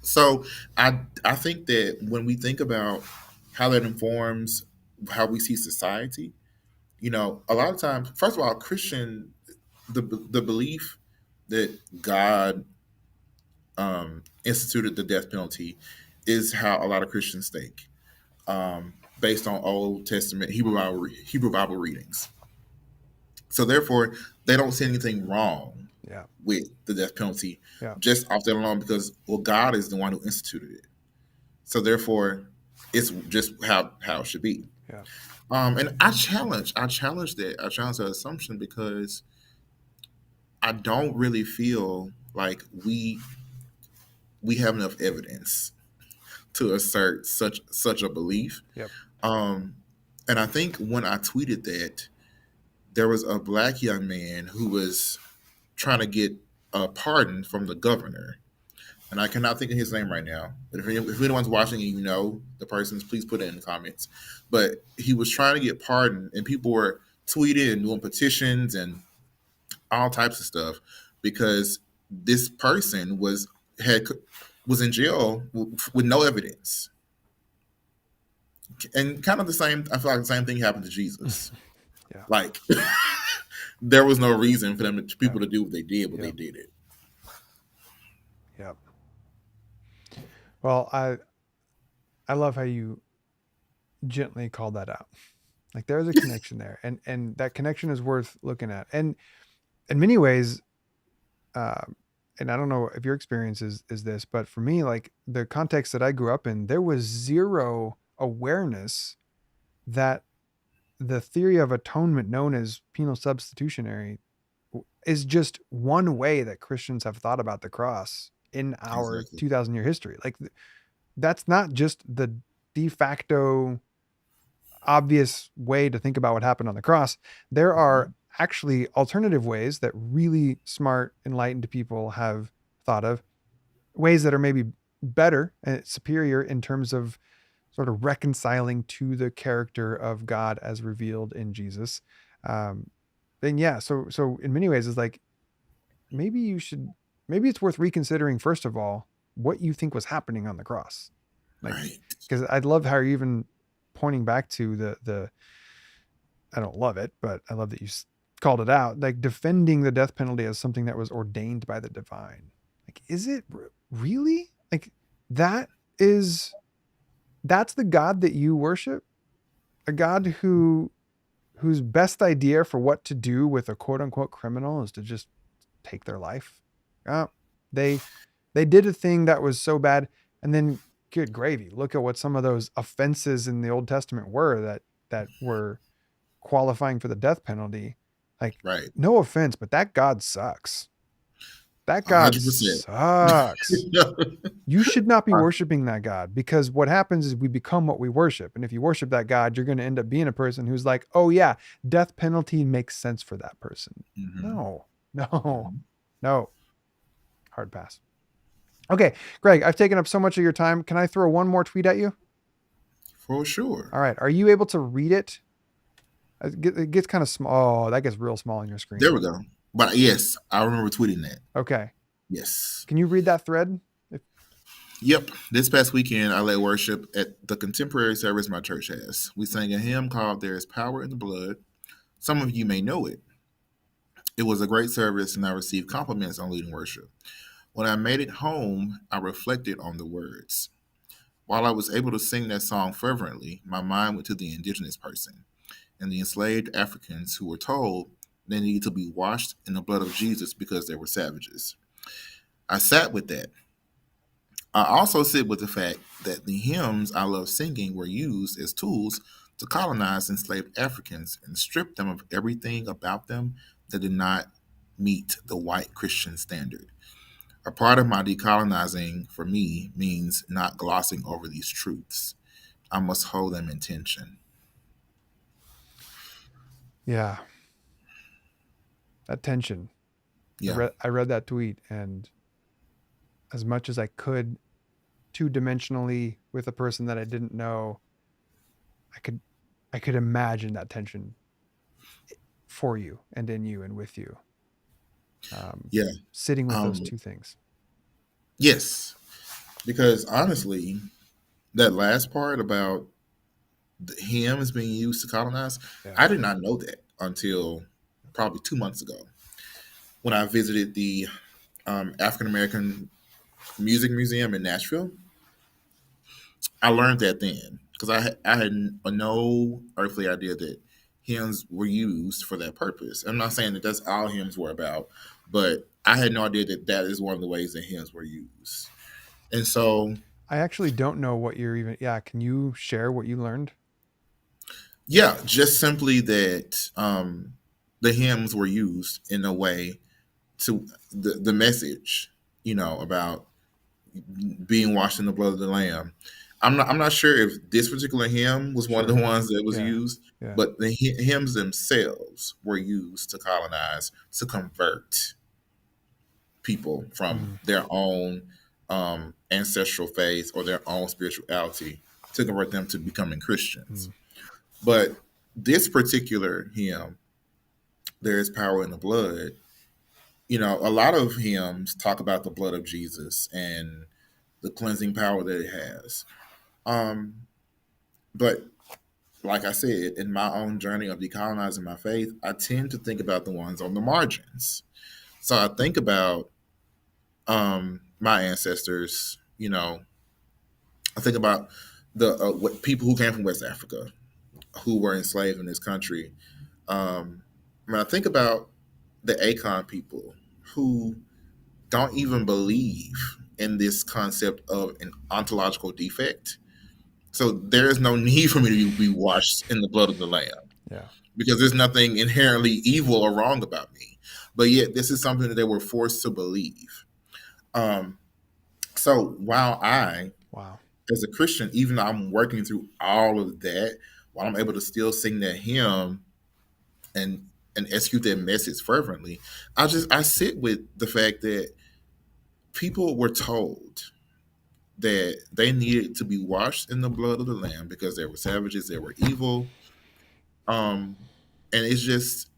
So I think that when we think about how that informs how we see society, a lot of times, first of all, Christian, the belief that God instituted the death penalty is how a lot of Christians think, based on Old Testament Hebrew Bible readings. So therefore, they don't see anything wrong Yeah. with the death penalty Yeah. just off that alone because, well, God is the one who instituted it. So therefore, it's just how it should be. Yeah. And I challenge that assumption because I don't really feel like we have enough evidence to assert such a belief. Yep. Um, and I think when I tweeted that, there was a black young man who was trying to get a pardon from the governor, and I cannot think of his name right now. But if anyone's watching and you know the person's, please put it in the comments. But he was trying to get pardoned, and people were tweeting and doing petitions and all types of stuff because this person had was in jail with no evidence. And kind of the same, I feel like the same thing happened to Jesus. Yeah. Like there was no reason for Yeah. people to do what they did, but they Yep. did it. Yep. Well, I love how you gently called that out. Like there's a connection there, and that connection is worth looking at. And in many ways, uh, and I don't know if your experience is this, but for me, like the context that I grew up in, there was zero awareness that the theory of atonement, known as penal substitutionary, is just one way that Christians have thought about the cross in our Exactly. 2000-year history. Like that's not just the de facto obvious way to think about what happened on the cross. There are Mhm. actually alternative ways that really smart, enlightened people have thought of, ways that are maybe better and superior in terms of sort of reconciling to the character of God as revealed in Jesus. Um, then yeah, so in many ways, it's like maybe you should, maybe it's worth reconsidering first of all what you think was happening on the cross, like Right. because I love how you're even pointing back to the I don't love it, but I love that you called it out, like defending the death penalty as something that was ordained by the divine. Like, is it really? Like, that is, that's the God that you worship? A God whose best idea for what to do with a quote unquote criminal is to just take their life? Oh, they they did a thing that was so bad, and then good gravy. Look at what some of those offenses in the Old Testament were that were qualifying for the death penalty. Like, Right. no offense, but that God sucks. That God 100%. sucks. You should not be worshiping that God, because what happens is we become what we worship. And if you worship that God, you're going to end up being a person who's like, oh, yeah, death penalty makes sense for that person. Hmm. No, no, Hmm. no. Hard pass. Okay, Greg, I've taken up so much of your time. Can I throw one more tweet at you? For sure. All right. Are you able to read it? It gets kind of small. Oh, that gets real small on your There screen. we go. But yes, I remember tweeting that. Okay. Yes. Can you read that thread? If, Yep. This past weekend, I led worship at the contemporary service my church has. We sang a hymn called There is Power in the Blood. Some of you may know it. It was a great service, and I received compliments on leading worship. When I made it home, I reflected on the words. While I was able to sing that song fervently, my mind went to the indigenous person and the enslaved Africans who were told they needed to be washed in the blood of Jesus because they were savages. I sat with that. I also sit with the fact that the hymns I love singing were used as tools to colonize enslaved Africans and strip them of everything about them that did not meet the white Christian standard. A part of my decolonizing for me means not glossing over these truths. I must hold them in tension. Yeah, that tension. Yeah. I read that tweet, and as much as I could, two dimensionally with a person that I didn't know, I could I could imagine that tension for you and in you and with you. Um, Yeah. Sitting with those Um, two things. yes. Because honestly, that last part about the him is being used to colonize, Yeah. I did not know that until probably 2 months ago when I visited the African American Music Museum in Nashville. I learned that then because I had no earthly idea that hymns were used for that purpose. I'm not saying that that's all hymns were about, but I had no idea that that is one of the ways that hymns were used. And so, I actually don't know what you're even. Yeah, can you share what you learned? yeah, just simply that the hymns were used in a way to the message, about being washed in the blood of the lamb. I'm not sure if this particular hymn was one of Sure. the ones that was Yeah. used, Yeah. but the hymns themselves were used to colonize, to convert people from Mm, their own ancestral faith or their own spirituality, to convert them to becoming Christians. mm. But this particular hymn, "There is power in the blood," a lot of hymns talk about the blood of Jesus and the cleansing power that it has. Um, but like I said, in my own journey of decolonizing my faith, I tend to think about the ones on the margins. So I think about my ancestors. I think about the what people who came from West Africa who were enslaved in this country. I think about the Akon people who don't even believe in this concept of an ontological defect. So there is no need for me to be washed in the blood of the Lamb Yeah. because there's nothing inherently evil or wrong about me. But yet, this is something that they were forced to believe. Um, so while I, Wow. as a Christian, even though I'm working through all of that, while I'm able to still sing that hymn and execute that message fervently, I sit with the fact that people were told that they needed to be washed in the blood of the Lamb because they were savages, they were evil. Um, and it's just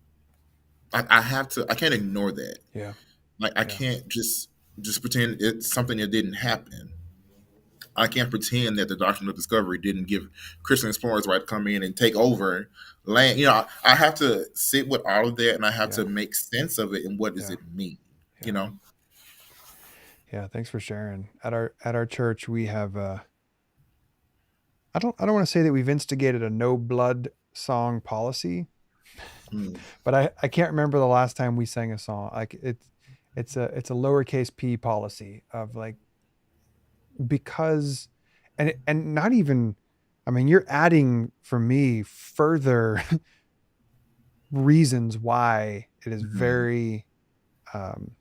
I can't ignore that. Yeah. Like I Yeah. can't just pretend it's something that didn't happen. I can't pretend that the doctrine of discovery didn't give Christian explorers right to come in and take over land. I have to sit with all of that and I have Yeah. to make sense of it and what does Yeah. it mean, you Yeah. know? Yeah. Thanks for sharing. At our church, we have I don't want to say that we've instigated a no blood song policy, Mm, but I can't remember the last time we sang a song. Like it's a lowercase p policy of like, because, and not even, I mean, you're adding for me further reasons why it is mhm, very um,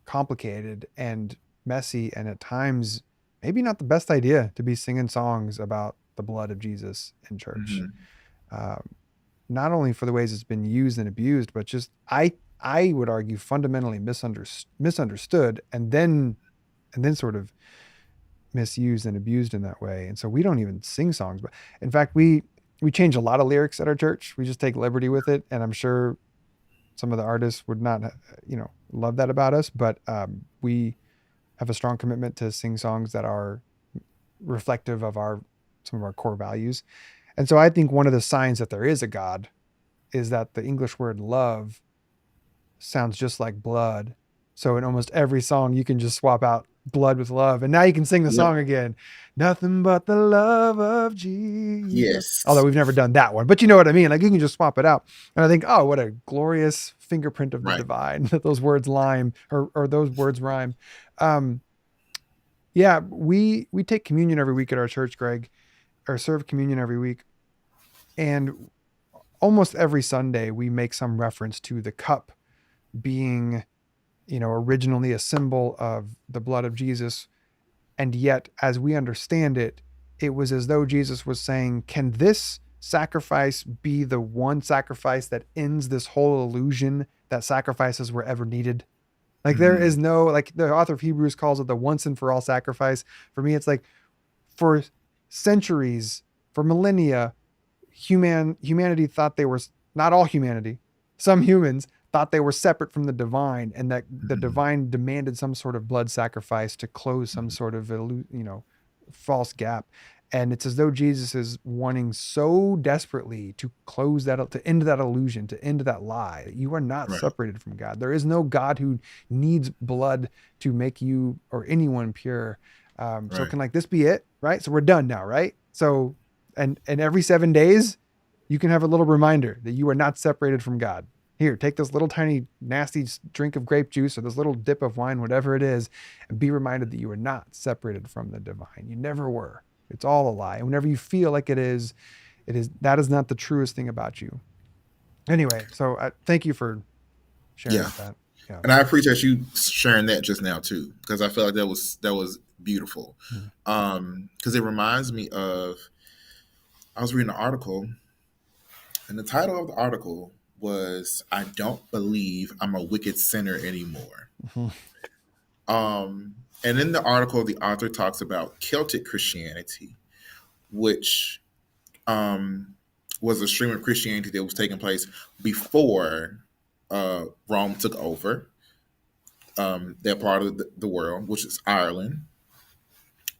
complicated and messy, and at times maybe not the best idea to be singing songs about the blood of Jesus in church. mhm, Um, Not only for the ways it's been used and abused, but just I would argue fundamentally misunderstood, and then sort of misused and abused in that way. And so we don't even sing songs, but in fact we change a lot of lyrics at our church. We just take liberty with it, and I'm sure some of the artists would not love that about us, but we have a strong commitment to sing songs that are reflective of our some of our core values. And so I think one of the signs that there is a God is that the English word love sounds just like blood. So in almost every song, you can just swap out blood with love. And now you can sing the yep, song again. Nothing but the love of Jesus. Although yes, we've never done that one, but you know what I mean? Like you can just swap it out. And I think, oh, what a glorious fingerprint of the right. divine that those words rhyme, or those words rhyme. Um, yeah, we take communion every week at our church, Greg, or serve communion every week. And almost every Sunday we make some reference to the cup being originally a symbol of the blood of Jesus. And yet, as we understand it, it was as though Jesus was saying, can this sacrifice be the one sacrifice that ends this whole illusion that sacrifices were ever needed? Like there Mm-hmm. is no, like the author of Hebrews calls it the once and for all sacrifice. For me, it's like for centuries, for millennia, humanity thought they were, not all humanity, some humans thought they were separate from the divine, and that the Mm-hmm. divine demanded some sort of blood sacrifice to close some sort of false gap. And it's as though Jesus is wanting so desperately to close that, to end that illusion, to end that lie. You are not Right. separated from God. There is no God who needs blood to make you or anyone pure. So Right. can like this be it? Right. So we're done now. Right. So, and every 7 days, you can have a little reminder that you are not separated from God. Here, take this little tiny nasty drink of grape juice or this little dip of wine, whatever it is, and be reminded that you are not separated from the divine. You never were. It's all a lie. And whenever you feel like it is, that is not the truest thing about you. Anyway, so thank you for sharing Yeah. that. Yeah. And I appreciate you sharing that just now too, because I feel like that was beautiful. Mhm. Because it reminds me of, I was reading an article, and the title of the article was "I Don't Believe I'm a Wicked Sinner Anymore." Mhm. And in the article, the author talks about Celtic Christianity, which was a stream of Christianity that was taking place before Rome took over that part of the world, which is Ireland.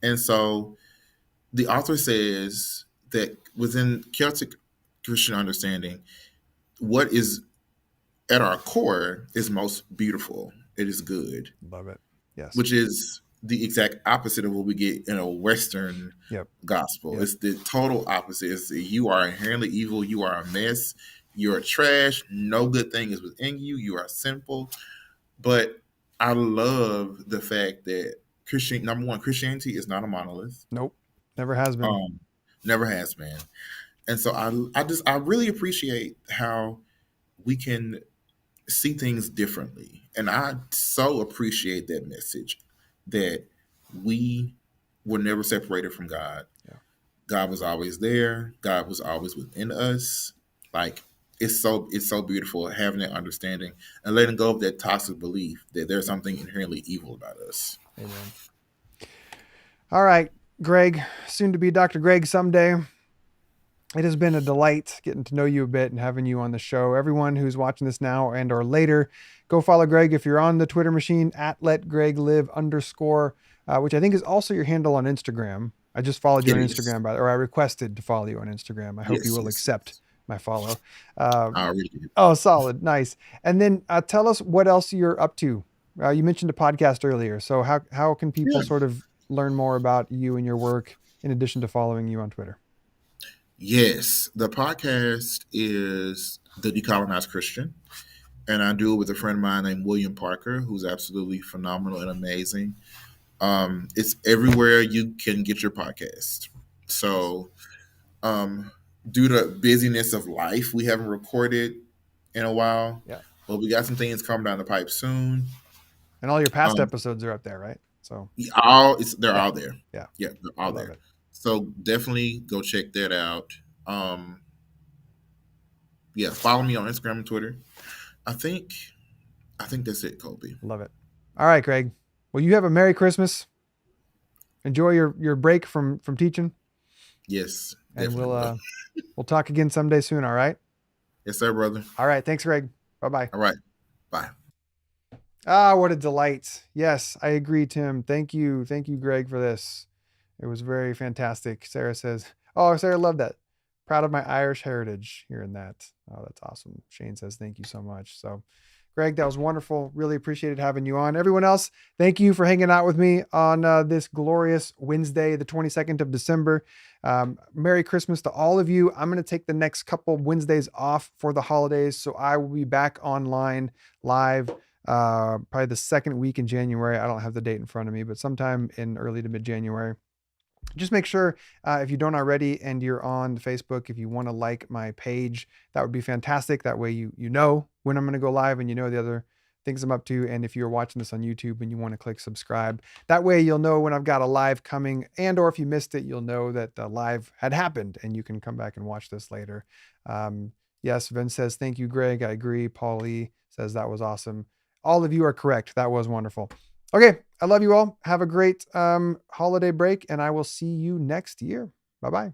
And so the author says that within Celtic Christian understanding, what is at our core is most beautiful. It is good, Love it. Yes. which is the exact opposite of what we get in a Western Yep. gospel. Yep. It's the total opposite. It's that you are inherently evil. You are a mess. You're trash. No good thing is within you. You are sinful. But I love the fact that number one, Christianity is not a monolith. Nope. Never has been. Um, never has been. And so I really appreciate how we can see things differently. And I so appreciate that message that we were never separated from God. Yeah. God was always there. God was always within us. Like it's so beautiful having that understanding and letting go of that toxic belief that there's something inherently evil about us. Amen. All right, Greg, soon to be Dr. Greg someday. It has been a delight getting to know you a bit and having you on the show. Everyone who's watching this now and or later, go follow Greg if you're on the Twitter machine at @letgreglive_, which I think is also your handle on Instagram. I just followed you It on is. Instagram, or I requested to follow you on Instagram. I hope you Yes, will yes, accept yes. my follow. Uh, I really did. oh, solid. Nice. And then tell us what else you're up to. You mentioned a podcast earlier. So how can people Yeah. sort of learn more about you and your work in addition to following you on Twitter? Yes. The podcast is The Decolonized Christian. And I do it with a friend of mine named William Parker, who's absolutely phenomenal and amazing. It's everywhere you can get your podcast. Nice. So, due to busyness of life, we haven't recorded in a while, Yeah. but we got some things coming down the pipe soon. And all your past Um, episodes are up there, right? So they're yeah, all there. yeah, Yeah, they're I all love there. it. So definitely go check that out. Yeah, follow me on Instagram and Twitter. I think I think that's it, Colby. Love it. All right, Greg. Well, you have a Merry Christmas. Enjoy your break from teaching, Yes, and definitely will. we'll talk again someday soon. All right. Yes, sir, brother. All right. Thanks, Greg. Bye bye. All right. Bye. Ah, what a delight. Yes, I agree, Tim. Thank you. Thank you, Greg, for this. It was very fantastic. Sarah says, oh, Sarah loved that. Proud of my Irish heritage hearing that. Oh, that's awesome. Shane says, thank you so much. So, Greg, that was wonderful. Really appreciated having you on. Everyone else, thank you for hanging out with me on this glorious Wednesday, the 22nd of December. Merry Christmas to all of you. I'm going to take the next couple Wednesdays off for the holidays. So I will be back online live probably the second week in January. I don't have the date in front of me, but sometime in early to mid January. Just make sure if you don't already and you're on Facebook, if you want to like my page, that would be fantastic. That way you know when I'm going to go live and you know the other things I'm up to. And if you're watching this on YouTube and you want to click subscribe, that way you'll know when I've got a live coming, and or if you missed it, you'll know that the live had happened and you can come back and watch this later. Yes, Vince says, thank you, Greg. I agree. Paul Lee says that was awesome. All of you are correct. That was wonderful. Okay, I love you all. Have a great holiday break, and I will see you next year. Bye-bye.